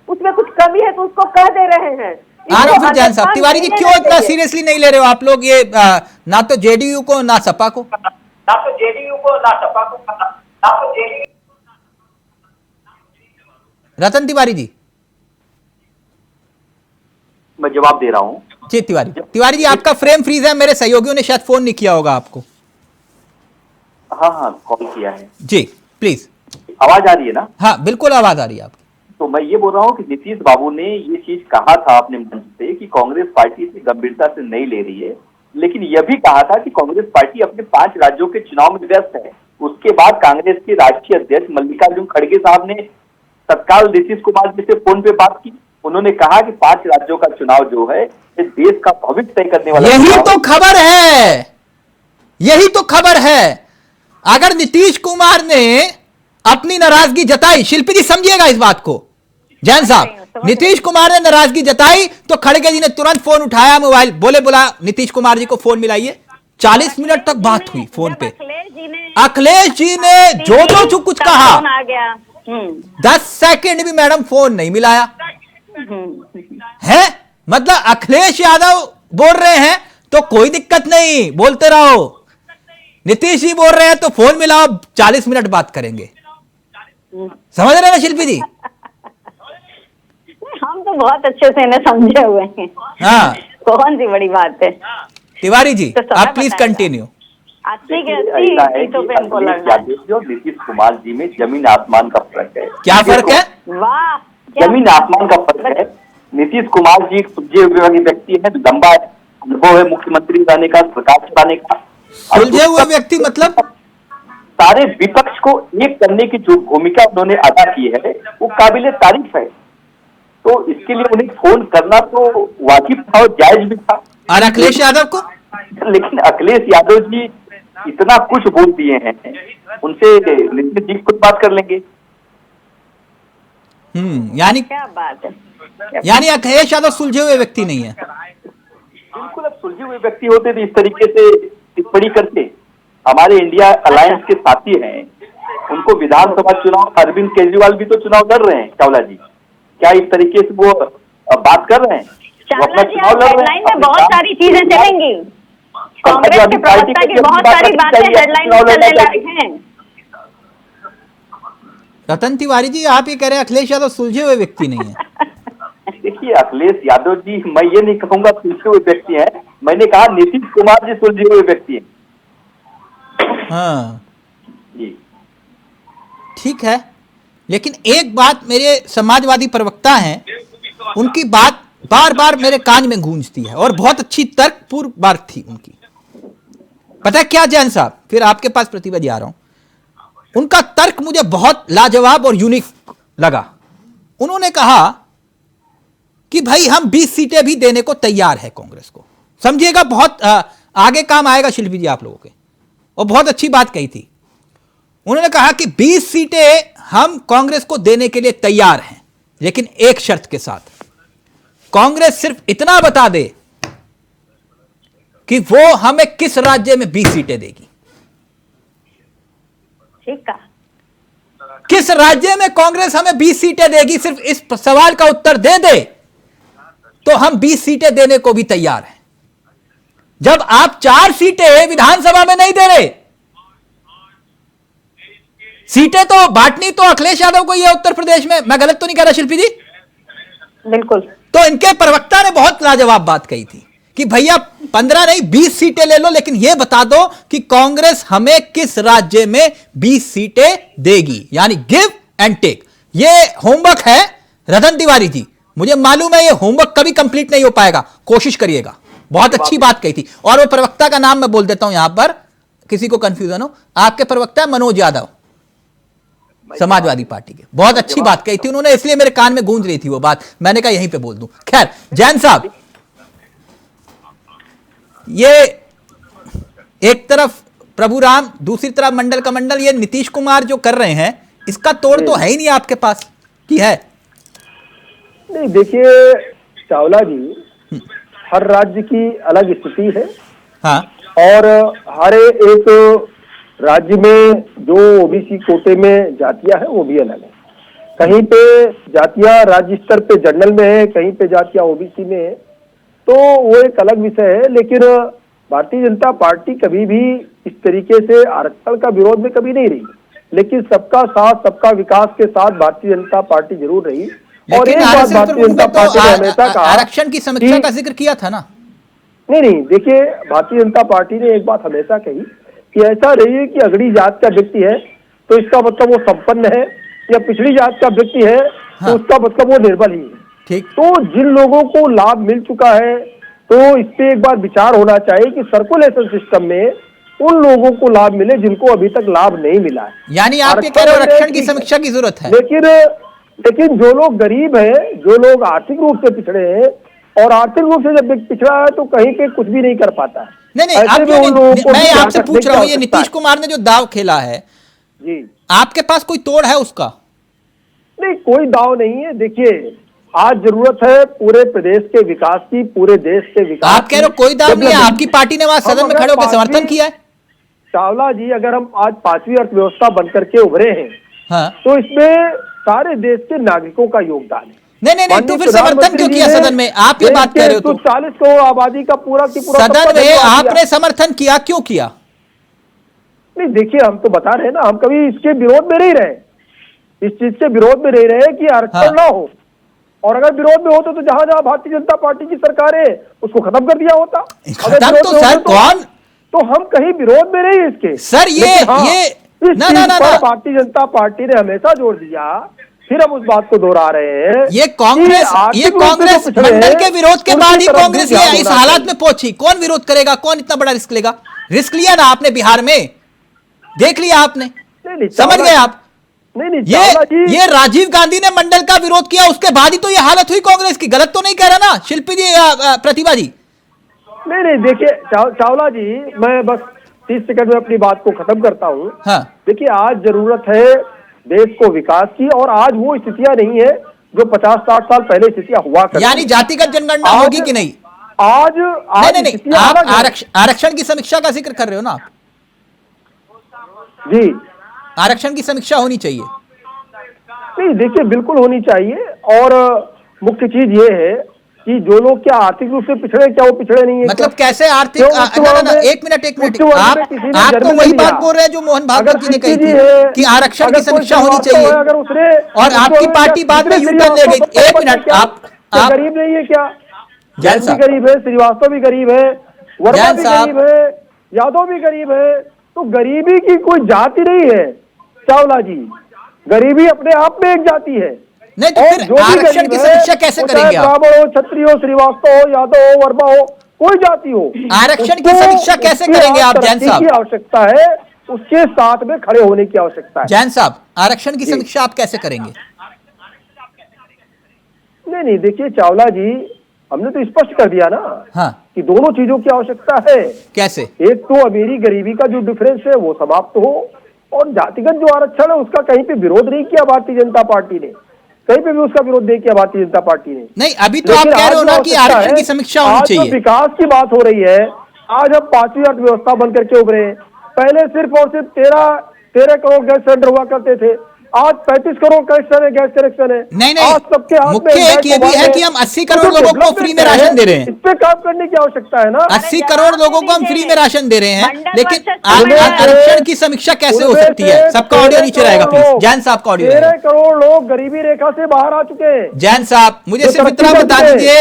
उसमें कुछ कमी है तो उसको कह दे रहे हैं। जैन साहब, तिवारी जी क्यों इतना सीरियसली नहीं ले रहे हो आप लोग ये ना तो जेडीयू को ना सपा को? रतन तिवारी जी, मैं जवाब दे रहा हूं। जी तिवारी जी, आपका फ्रेम फ्रीज है। मेरे सहयोगियों ने शायद फोन नहीं किया होगा आपको। हाँ, कॉल किया है। जी प्लीज। आवाज आ रही है ना? हाँ बिल्कुल आवाज आ रही है आपकी। तो मैं ये बोल रहा हूँ कि नीतीश बाबू ने ये चीज कहा था अपने मंच से कि कांग्रेस पार्टी इसे गंभीरता से नहीं ले रही है, लेकिन यह भी कहा था कि कांग्रेस पार्टी अपने 5 राज्यों के चुनाव में व्यस्त है। उसके बाद कांग्रेस के राष्ट्रीय अध्यक्ष मल्लिकार्जुन खड़गे साहब ने तत्काल नीतीश कुमार जी से फोन पे बात की। उन्होंने कहा कि 5 राज्यों का चुनाव जो है इस देश का भविष्य तय करने वाला यही तो खबर है, यही तो खबर है। अगर नीतीश कुमार ने अपनी नाराजगी जताई, शिल्पी जी समझिएगा इस बात को, जैन साहब, नीतीश कुमार ने नाराजगी जताई तो खड़गे जी ने तुरंत फोन उठाया, मोबाइल बोला नीतीश कुमार जी को फोन मिलाइए। 40 मिनट तक बात हुई फोन पे। अखिलेश जी ने जो कुछ कहा, 10 सेकंड भी मैडम फोन नहीं मिलाया है। मतलब अखिलेश यादव बोल रहे हैं तो कोई दिक्कत नहीं, बोलते रहो। नीतीश जी बोल रहे हैं तो फोन मिलाओ, 40 मिनट बात करेंगे। समझ रहे ना शिल्पी जी? हम तो बहुत अच्छे से इन्हें समझे हुए हैं। हाँ, कौन सी बड़ी बात है। तिवारी जी आप प्लीज कंटिन्यू। नीतीश कुमार जी में जमीन आसमान का फर्क है। क्या फर्क है? वाह, जमीन आसमान का फर्क है। नीतीश कुमार जी एक सुलझे हुए व्यक्ति है, लंबा अनुभव है मुख्यमंत्री रहने का, सरकार चलाने का। सुलझे हुए व्यक्ति मतलब सारे विपक्ष को एक करने की जो भूमिका उन्होंने अदा की है वो काबिले तारीफ है। तो इसके लिए उन्हें फोन करना तो वाजिब था और जायज भी था। और अखिलेश यादव को? लेकिन अखिलेश यादव जी इतना कुछ बोल दिए हैं, उनसे नीतीश जी खुद बात कर लेंगे। यानी क्या बात है, यानी अखिलेश यादव सुलझे हुए व्यक्ति नहीं है। बिल्कुल, अब सुलझे हुए व्यक्ति होते तो इस तरीके से टिप्पणी करते। हमारे इंडिया अलायंस के साथी हैं, उनको विधानसभा चुनाव, अरविंद केजरीवाल भी तो चुनाव लड़ रहे हैं। चावला जी क्या इस तरीके से वो बात कर रहे हैं? चावला जी हेडलाइन में बहुत सारी चीजें चलेंगी। कांग्रेस के प्रवक्ता की बहुत सारी बातें हेडलाइन में चलने लगी हैं। रतन तिवारी जी आप ये कह रहे हैं अखिलेश यादव सुलझे हुए व्यक्ति नहीं है। देखिए अखिलेश यादव जी, मैं ये नहीं कहूंगा सुलझे हुए व्यक्ति हैं, मैंने कहा नीतीश कुमार जी सुलझे हुए व्यक्ति हैं। हाँ ठीक है, लेकिन एक बात मेरे समाजवादी प्रवक्ता हैं, उनकी बात बार बार मेरे कान में गूंजती है और बहुत अच्छी तर्कपूर्ण बात थी उनकी। पता है क्या जैन साहब, फिर आपके पास प्रतिभा जी आ रहा हूं। उनका तर्क मुझे बहुत लाजवाब और यूनिक लगा। उन्होंने कहा कि भाई हम 20 सीटें भी देने को तैयार है कांग्रेस को। समझिएगा, बहुत आगे काम आएगा शिल्पी जी आप लोगों के, और बहुत अच्छी बात कही थी। उन्होंने कहा कि 20 सीटें हम कांग्रेस को देने के लिए तैयार हैं, लेकिन एक शर्त के साथ, कांग्रेस सिर्फ इतना बता दे कि वो हमें किस राज्य में 20 सीटें देगी। ठीक है, किस राज्य में कांग्रेस हमें 20 सीटें देगी, सिर्फ इस सवाल का उत्तर दे दे तो हम 20 सीटें देने को भी तैयार हैं। जब आप 4 सीटें विधानसभा में नहीं दे रहे, सीटें तो बांटनी तो अखिलेश यादव को ये उत्तर प्रदेश में, मैं गलत तो नहीं कह रहा शिल्पी जी? बिल्कुल। तो इनके प्रवक्ता ने बहुत लाजवाब बात कही थी कि भैया 15 नहीं 20 सीटें ले लो, लेकिन यह बता दो कि कांग्रेस हमें किस राज्य में 20 सीटें देगी, यानी गिव एंड टेक। यह होमवर्क है रतन तिवारी जी, मुझे मालूम है यह होमवर्क कभी कंप्लीट नहीं हो पाएगा, कोशिश करिएगा। बहुत अच्छी बात कही थी। और वो प्रवक्ता का नाम मैं बोल देता हूं यहां पर, किसी को कंफ्यूजन हो, आपके प्रवक्ता है मनोज यादव, समाजवादी पार्टी के। बहुत अच्छी बात कही थी उन्होंने, इसलिए मेरे कान में गूंज रही थी वो बात, मैंने कहा यहीं पे बोल दूं। खैर जैन साहब, ये एक तरफ प्रभु राम, दूसरी तरफ मंडल का मंडल, ये नीतीश कुमार जो कर रहे हैं, इसका तोड़ तो है ही नहीं आपके पास कि है? नहीं, देखिए चावला जी, हर राज्य की अलग स्थिति है। हाँ। और हर एक राज्य में जो ओबीसी कोटे में जातियां हैं वो भी अलग है। कहीं पे जातियां राज्य स्तर पे जनरल में है, कहीं पे जातियां ओबीसी में है, तो वो एक अलग विषय है। लेकिन भारतीय जनता पार्टी कभी भी इस तरीके से आरक्षण का विरोध में कभी नहीं रही, लेकिन सबका साथ सबका विकास के साथ भारतीय जनता पार्टी जरूर रही। और एक बात भारतीय जनता पार्टी ने हमेशा कहा, आरक्षण की समीक्षा का जिक्र किया था ना? नहीं, देखिए भारतीय जनता पार्टी ने एक बात हमेशा कही कि ऐसा नहीं है कि अगड़ी जात का व्यक्ति है तो इसका मतलब वो संपन्न है, या पिछड़ी जात का व्यक्ति है तो उसका मतलब वो निर्बल ही है। ठीक। तो जिन लोगों को लाभ मिल चुका है तो इस पे एक बार विचार होना चाहिए कि सर्कुलेशन सिस्टम में उन लोगों को लाभ मिले जिनको अभी तक लाभ नहीं मिला है। यानी आप ये कह रहे हो आरक्षण की समीक्षा की जरूरत है। लेकिन जो लोग गरीब है, जो लोग आर्थिक रूप से पिछड़े हैं, और आर्थिक रूप से जब पिछड़ा है तो कहीं पे कुछ भी नहीं कर पाता है। नहीं, मैं आपसे पूछ रहा हूँ, ये नीतीश कुमार ने जो दाव खेला है जी, आपके पास कोई तोड़ है उसका? नहीं, कोई दाव नहीं है। देखिए आज जरूरत है पूरे प्रदेश के विकास की, पूरे देश के विकास। आप कह रहे हो कोई दाव नहीं है, आपकी पार्टी ने वहां सदन में खड़े होकर समर्थन किया है। चावला जी, अगर हम आज 5वीं अर्थव्यवस्था बनकर के उभरे हैं, हाँ, तो इसमें सारे देश के नागरिकों का योगदान है। नहीं, तो फिर समर्थन क्यों किया सदन में? आप ये बात कह रहे हो तो 40 करोड़ आबादी का पूरा की पूरा सदन में आपने समर्थन किया, क्यों किया? नहीं, देखिए हम तो बता रहे हैं ना, हम कभी इसके विरोध में नहीं रहे, इस चीज के विरोध में नहीं रहे कि आरक्षण ना हो। और अगर विरोध में होता तो जहां जहां भारतीय जनता पार्टी की सरकार है उसको खत्म कर दिया होता। खत्म तो सर कौन, तो हम कहीं विरोध में नहीं इसके सर, ये भारतीय जनता पार्टी ने हमेशा जोर दिया, फिर हम उस बात को दोहरा रहे हैं। ये कांग्रेस मंडल के विरोध के बाद ही कांग्रेस ये इस हालात में पहुंची। कौन विरोध करेगा? कौन इतना बड़ा रिस्क लेगा? रिस्क लिया ना आपने, बिहार में देख लिया आपने, समझ गए आप? ये राजीव गांधी ने मंडल का विरोध किया, उसके बाद ही तो ये हालत हुई कांग्रेस की। गलत तो नहीं कह रहा ना शिल्पी जी, प्रतिभा जी? नहीं, देखिए चावला जी, मैं बस 30 सेकंड में अपनी बात को खत्म करता हूँ। हाँ। देखिए आज जरूरत है देश को विकास की, और आज वो स्थितियां नहीं है जो 50-60 साल पहले स्थितियां हुआ करती। यानी जातिगत जनगणना होगी कि नहीं? आज नहीं, आप आरक्षण की समीक्षा का जिक्र कर रहे हो ना आप? जी, आरक्षण की समीक्षा होनी चाहिए। नहीं, देखिए बिल्कुल होनी चाहिए। और मुख्य चीज ये है कि जो लोग क्या आर्थिक रूप से पिछड़े, क्या वो पिछड़े नहीं है? मतलब कैसे आर्थिक? एक मिनट आप तो वही बात बोल रहे हैं जो मोहन भागवत जी ने कही थी कि आरक्षण की समीक्षा होनी चाहिए, और आपकी पार्टी बाद में यू टर्न ले गई। एक मिनट, आप गरीब नहीं है क्या? जैन भी गरीब है, श्रीवास्तव भी गरीब है, वर्मा भी गरीब है, यादव भी गरीब है। तो गरीबी की कोई जाति नहीं है चावला जी, गरीबी अपने आप में एक जाति है। नहीं तो फिर आरक्षण की समीक्षा कैसे करेंगे आप? ब्राह्मण हो, क्षत्रिय हो, श्रीवास्तव हो, यादव हो, वर्मा हो, कोई जाति हो, आरक्षण की समीक्षा कैसे करेंगे आप जैन साहब? की आवश्यकता है, उसके साथ में खड़े होने की आवश्यकता है। जैन साहब, आरक्षण की समीक्षा आप कैसे करेंगे? नहीं, देखिए चावला जी, हमने तो स्पष्ट कर दिया ना, हाँ, कि दोनों चीजों की आवश्यकता है। कैसे? एक तो अमीरी गरीबी का जो डिफरेंस है वो समाप्त हो, और जातिगत जो आरक्षण है उसका कहीं पे विरोध नहीं किया भारतीय जनता पार्टी ने, कहीं पे भी उसका विरोध नहीं किया भारतीय जनता पार्टी ने। नहीं, अभी तो आप कह रहे हो ना कि आरक्षण की समीक्षा होनी चाहिए। आज विकास की बात हो रही है, आज हम 5वीं अर्थव्यवस्था बनकर के उभरे। पहले सिर्फ और सिर्फ 13 करोड़ गैस सिलेंडर हुआ करते थे, आज 35 करोड़ कनेक्शन है, गैस कनेक्शन है। नहीं, आज सबके हाथ में मुख्य एक ये भी है कि हम 80 करोड़ लोगों को फ्री में राशन दे रहे हैं। इस पे काम करने की आवश्यकता है ना। 80 करोड़ लोगों को हम फ्री में राशन दे रहे हैं, लेकिन आरक्षण की समीक्षा कैसे हो सकती है? सबका ऑडियो नीचे रहेगा प्लीज। जैन साहब का ऑडियो। 13 करोड़ लोग गरीबी रेखा से बाहर आ चुके हैं। जैन साहब, मुझे सिर्फ इतना बता दीजिए,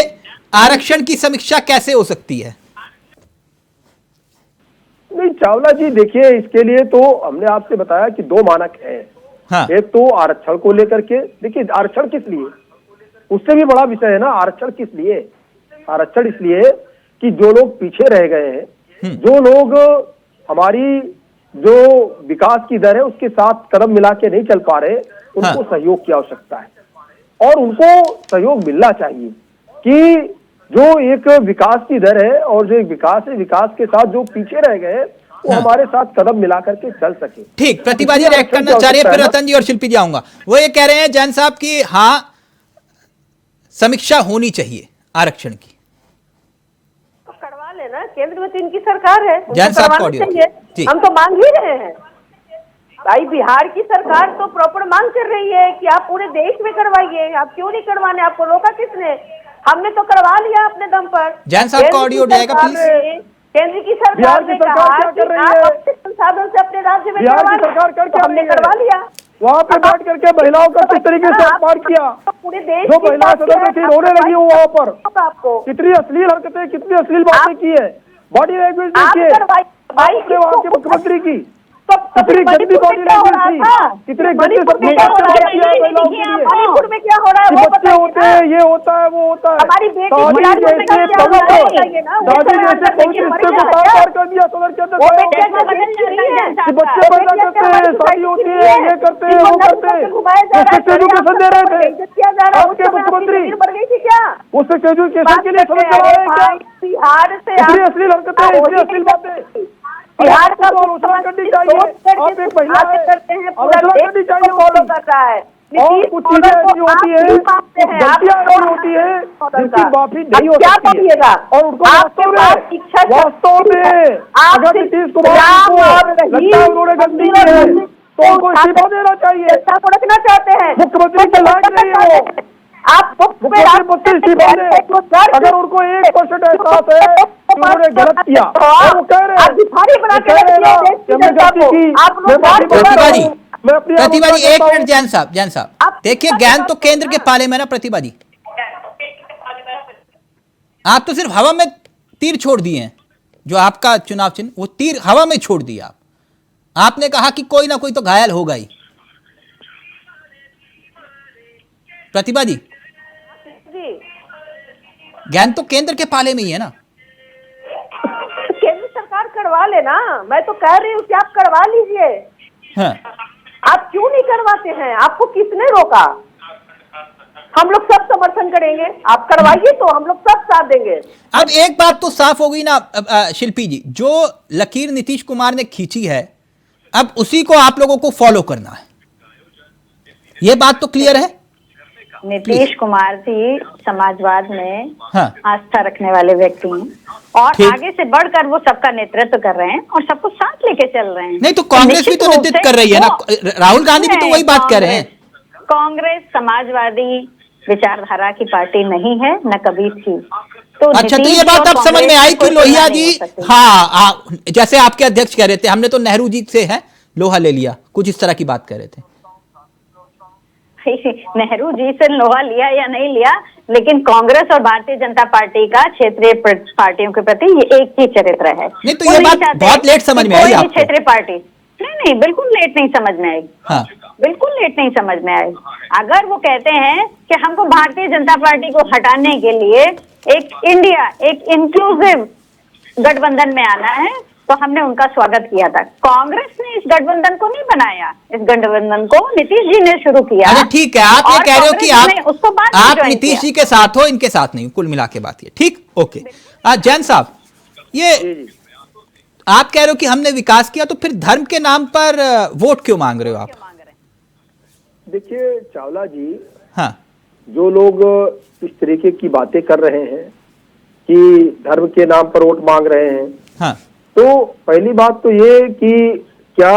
आरक्षण की समीक्षा कैसे हो सकती है? नहीं चावला जी, देखिए इसके लिए तो हमने आपसे बताया कि 2 मानक है। हाँ। एक तो आरक्षण को लेकर के, देखिए आरक्षण किस लिए, उससे भी बड़ा विषय है ना। आरक्षण किस लिए? आरक्षण इसलिए कि जो लोग पीछे रह गए हैं, जो लोग हमारी जो विकास की दर है उसके साथ कदम मिला के नहीं चल पा रहे, उनको सहयोग की आवश्यकता है, और उनको सहयोग मिलना चाहिए कि जो एक विकास की दर है और जो एक विकास है, विकास के साथ जो पीछे रह गए वो हमारे साथ कदम मिला करके चल सके। ठीक, प्रतिभा जी रिएक्ट करना चाह रही है, फिर रतन जी और शिल्पी जी आऊंगा। वो ये कह रहे हैं जैन साहब की हाँ, समीक्षा होनी चाहिए आरक्षण की। तो करवा लेना, केंद्र में तो इनकी सरकार है, जैन साहब को ऑडियो चाहिए। हम तो मांग ही रहे हैं भाई, बिहार की सरकार तो प्रॉपर मांग कर रही है कि आप पूरे देश में करवाइए, आप क्यों नहीं करवाने, आपको रोका किसने? हमने तो करवा लिया अपने दम पर। जैन साहब का ऑडियो जाएगा प्लीज। केंद्र की सरकार ने कहा कि आप अपने संसाधन से अपने राज्य में बिहार की सरकार कर हमने करवा लिया। वहाँ पे बैठ करके महिलाओं का किस तरीके से अपमान किया, पूरे देश जो महिला सदस्य थी रोने लगी वो वहाँ पर। आपको कितनी अश्लील हरकतें, कितनी अश्लील बातें की है, बॉडी लैंग्वेज देखिए वहाँ के मुख्यमंत्री की, कितनी गंदी बॉडी लैंग्वेज थी, कितने गंदे मणिपुर में क्या हो रहा है? बच्चे होते हैं, ये होता है, वो होता है। हमारी बेटी दादी जैसे पवित्र हिस्से को तार कर दिया सदन के अंदर, बच्चे पैदा करते हैं, शादी होती है, ये करते हैं, वो करते हैं। सेक्स एजुकेशन दे रहे थे आपके मुख्यमंत्री, वो सेक्स एजुकेशन के लिए सदन चला रहे हैं क्या? बिहार से इतनी अश्लील हरकतें, इतनी अश्लील बातें। बिहार का आलोचना करनी चाहिए, आप एक महिला है, आलोचना करनी चाहिए, फॉलो कर रहा है। और कुछ चीजें ऐसी होती है, गलतियां ऐसी होती है जिनकी माफी नहीं हो सकती है, और उनको वास्तव में अगर नीतीश कुमार को लगता है उन्होंने गलती की है तो उनको इस्तीफा देना चाहिए। रखना चाहते हैं मुख्यमंत्री के लायक नहीं है वो, आप मुख्यमंत्री इस्तीफा दे। अगर उनको 1% एहसास है कि उन्होंने गलत किया, वो कह रहे हैं प्रतिभा जी एक मिनट। जैन साहब देखिए, ज्ञान तो केंद्र के पाले में ना। प्रतिभा जी, आप तो सिर्फ हवा में तीर छोड़ दिए हैं, जो आपका चुनाव चिन्ह, वो तीर हवा में छोड़ दिया। आपने कहा कि कोई ना कोई तो घायल होगा ही। प्रतिभा जी, ज्ञान तो केंद्र के पाले में ही है ना। केंद्र सरकार करवा लेना, मैं तो कह रही हूँ कि आप करवा लीजिए। हाँ। आप क्यों नहीं करवाते हैं? आपको किसने रोका? हम लोग सब समर्थन करेंगे, आप करवाइए तो हम लोग सब साथ देंगे। अब एक बात तो साफ हो गई ना शिल्पी जी, जो लकीर नीतीश कुमार ने खींची है अब उसी को आप लोगों को फॉलो करना है, ये बात तो क्लियर है। नीतीश कुमार जी समाजवाद में हाँ। आस्था रखने वाले व्यक्ति हैं और आगे से बढ़कर वो सबका नेतृत्व कर रहे हैं और सबको साथ लेके चल रहे हैं। नहीं तो कांग्रेस भी तो नेतृत्व कर रही है ना, राहुल गांधी भी तो वही बात कर रहे हैं। कांग्रेस समाजवादी विचारधारा की पार्टी नहीं है, न कभी थी। तो अच्छा, तो ये बात अब समझ में आई कि लोहिया जी, हाँ, जैसे आपके अध्यक्ष कह रहे थे हमने तो नेहरू जी से है लोहा ले लिया, कुछ इस तरह की बात कर रहे थे। नेहरू जी से लोहा लिया या नहीं लिया, लेकिन कांग्रेस और भारतीय जनता पार्टी का क्षेत्रीय पार्टियों के प्रति ये एक ही चरित्र है। नहीं तो ये बात बहुत लेट समझ में आई आपको। क्षेत्रीय पार्टी नहीं, बिल्कुल लेट नहीं समझ में आई। हाँ। बिल्कुल लेट नहीं समझ में आई। अगर वो कहते हैं कि हमको भारतीय जनता पार्टी को हटाने के लिए एक इंडिया, एक इंक्लूसिव गठबंधन में आना है, तो हमने उनका स्वागत किया था। कांग्रेस ने इस गठबंधन को नहीं बनाया, इस गठबंधन को नीतीश जी ने शुरू किया। अच्छा ठीक है, आप ये कह रहे हो कि आप join नीतीश किया। जी के साथ हो, इनके साथ नहीं, कुल मिला के बात ये ठीक। ओके, जैन साहब, ये आप कह रहे हो कि हमने विकास किया, तो फिर धर्म के नाम पर वोट क्यों मांग रहे हो आप? देखिए चावला जी, हाँ, जो लोग इस तरीके की बातें कर रहे हैं कि धर्म के नाम पर वोट मांग रहे हैं, हाँ, तो पहली बात तो ये कि क्या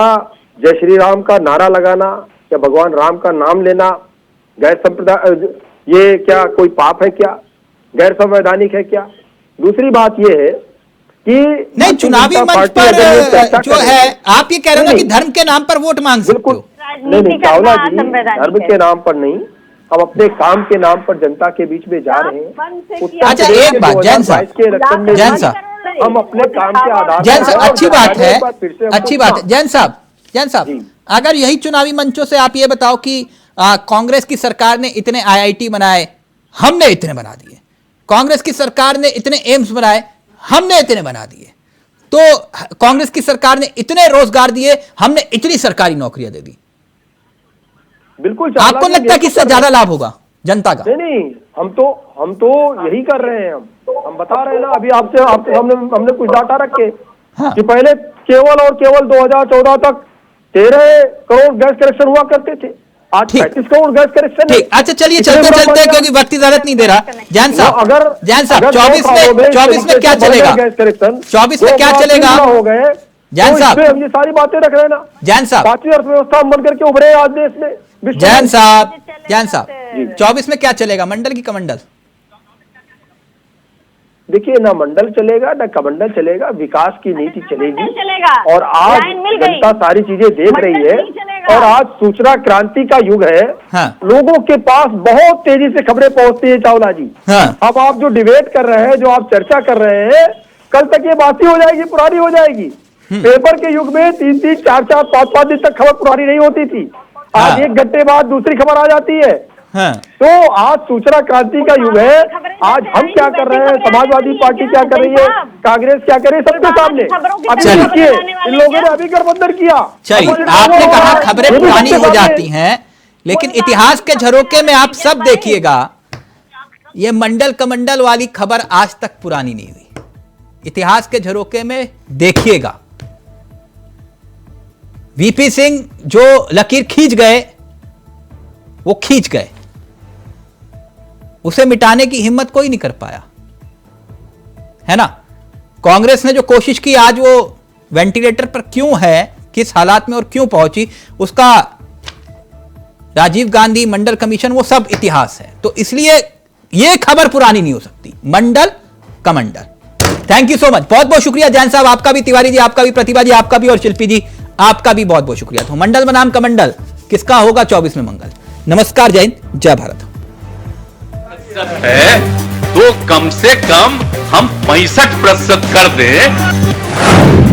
जय श्री राम का नारा लगाना या भगवान राम का नाम लेना गैर संप्रदाय, ये क्या कोई पाप है क्या, गैर संवैधानिक है क्या? दूसरी बात ये है कि नहीं, चुनावी मंच पर जो है, आप ये कह रहे हो कि धर्म के नाम पर वोट मांग सकते हो? नहीं चावला जी, धर्म के नाम पर नहीं, हम अपने काम के नाम पर जनता के बीच में जा रहे हैं। अच्छा एक बात जैन साहब, हम अपने काम के आधार जैन साहब, अच्छी बात है, अच्छी बात है जैन साहब, अगर यही चुनावी मंचों से आप ये बताओ कि कांग्रेस की सरकार ने इतने आईआईटी बनाए, हमने इतने बना दिए, कांग्रेस की सरकार ने इतने एम्स बनाए, हमने इतने बना दिए, तो कांग्रेस की सरकार ने इतने रोजगार दिए, हमने इतनी सरकारी नौकरियां दे दी, बिल्कुल आपको लगता है कि इससे ज्यादा लाभ होगा जनता का? नहीं, हम तो यही कर रहे हैं। हम बता रहे हैं ना, अभी आपसे हमने कुछ डाटा रखे कि पहले केवल और केवल 2014 तक 13 करोड़ गैस कनेक्शन हुआ करते थे, आज 35 करोड़ गैस कनेक्शन। अच्छा चलिए चलते हैं, क्योंकि वक्त इजाजत नहीं दे रहा। जैन साहब 24 में क्या चलेगा? गैस कनेक्शन 24 में क्या चलेगा? हो गए जैन साहब, हम ये सारी बातें रख रहे हैं ना। जैन साहब, 5वीं अर्थव्यवस्था हम बन करके उभरे आज देश में। जैन साहब 24 में क्या चलेगा, मंडल की कमंडल? देखिए, ना मंडल चलेगा ना कमंडल चलेगा, विकास की नीति चलेगी। और आज जनता सारी चीजें देख रही है, और आज सूचना क्रांति का युग है। हाँ। लोगों के पास बहुत तेजी से खबरें पहुंचती है चावला जी। हाँ। अब आप जो डिबेट कर रहे हैं, जो आप चर्चा कर रहे हैं, कल तक ये बासी हो जाएगी, पुरानी हो जाएगी। पेपर के युग में 3-3, 4-4, 5-5 दिन तक खबर पुरानी नहीं होती थी। आज 1 घंटे बाद दूसरी खबर आ जाती है। हाँ। तो आज सूचना क्रांति का युग है। आज हम क्या कर रहे हैं, समाजवादी पार्टी क्या कर रही है, कांग्रेस क्या कर रही है, सबके सामने। अभी देखिए, इन लोगों ने अभी गठबंधन किया। चलिए, आपने कहा खबरें पुरानी हो जाती हैं, लेकिन इतिहास के झरोके में आप सब देखिएगा, ये मंडल कमंडल वाली खबर आज तक पुरानी नहीं हुई। इतिहास के झरोके में देखिएगा, वीपी सिंह जो लकीर खींच गए, वो खींच गए, उसे मिटाने की हिम्मत कोई नहीं कर पाया, है ना। कांग्रेस ने जो कोशिश की, आज वो वेंटिलेटर पर क्यों है, किस हालात में और क्यों पहुंची, उसका राजीव गांधी मंडल कमीशन, वो सब इतिहास है। तो इसलिए ये खबर पुरानी नहीं हो सकती, मंडल कमंडल। थैंक यू सो मच, बहुत बहुत शुक्रिया जैन साहब, आपका भी, तिवारी जी आपका भी, प्रतिभा जी आपका भी, और शिल्पी जी आपका भी बहुत बहुत शुक्रिया। तो मंडल बनाम कमंडल, किसका होगा 24 में मंगल? नमस्कार, जय हिंद, जय भारत। है तो कम से कम हम 65% कर दें।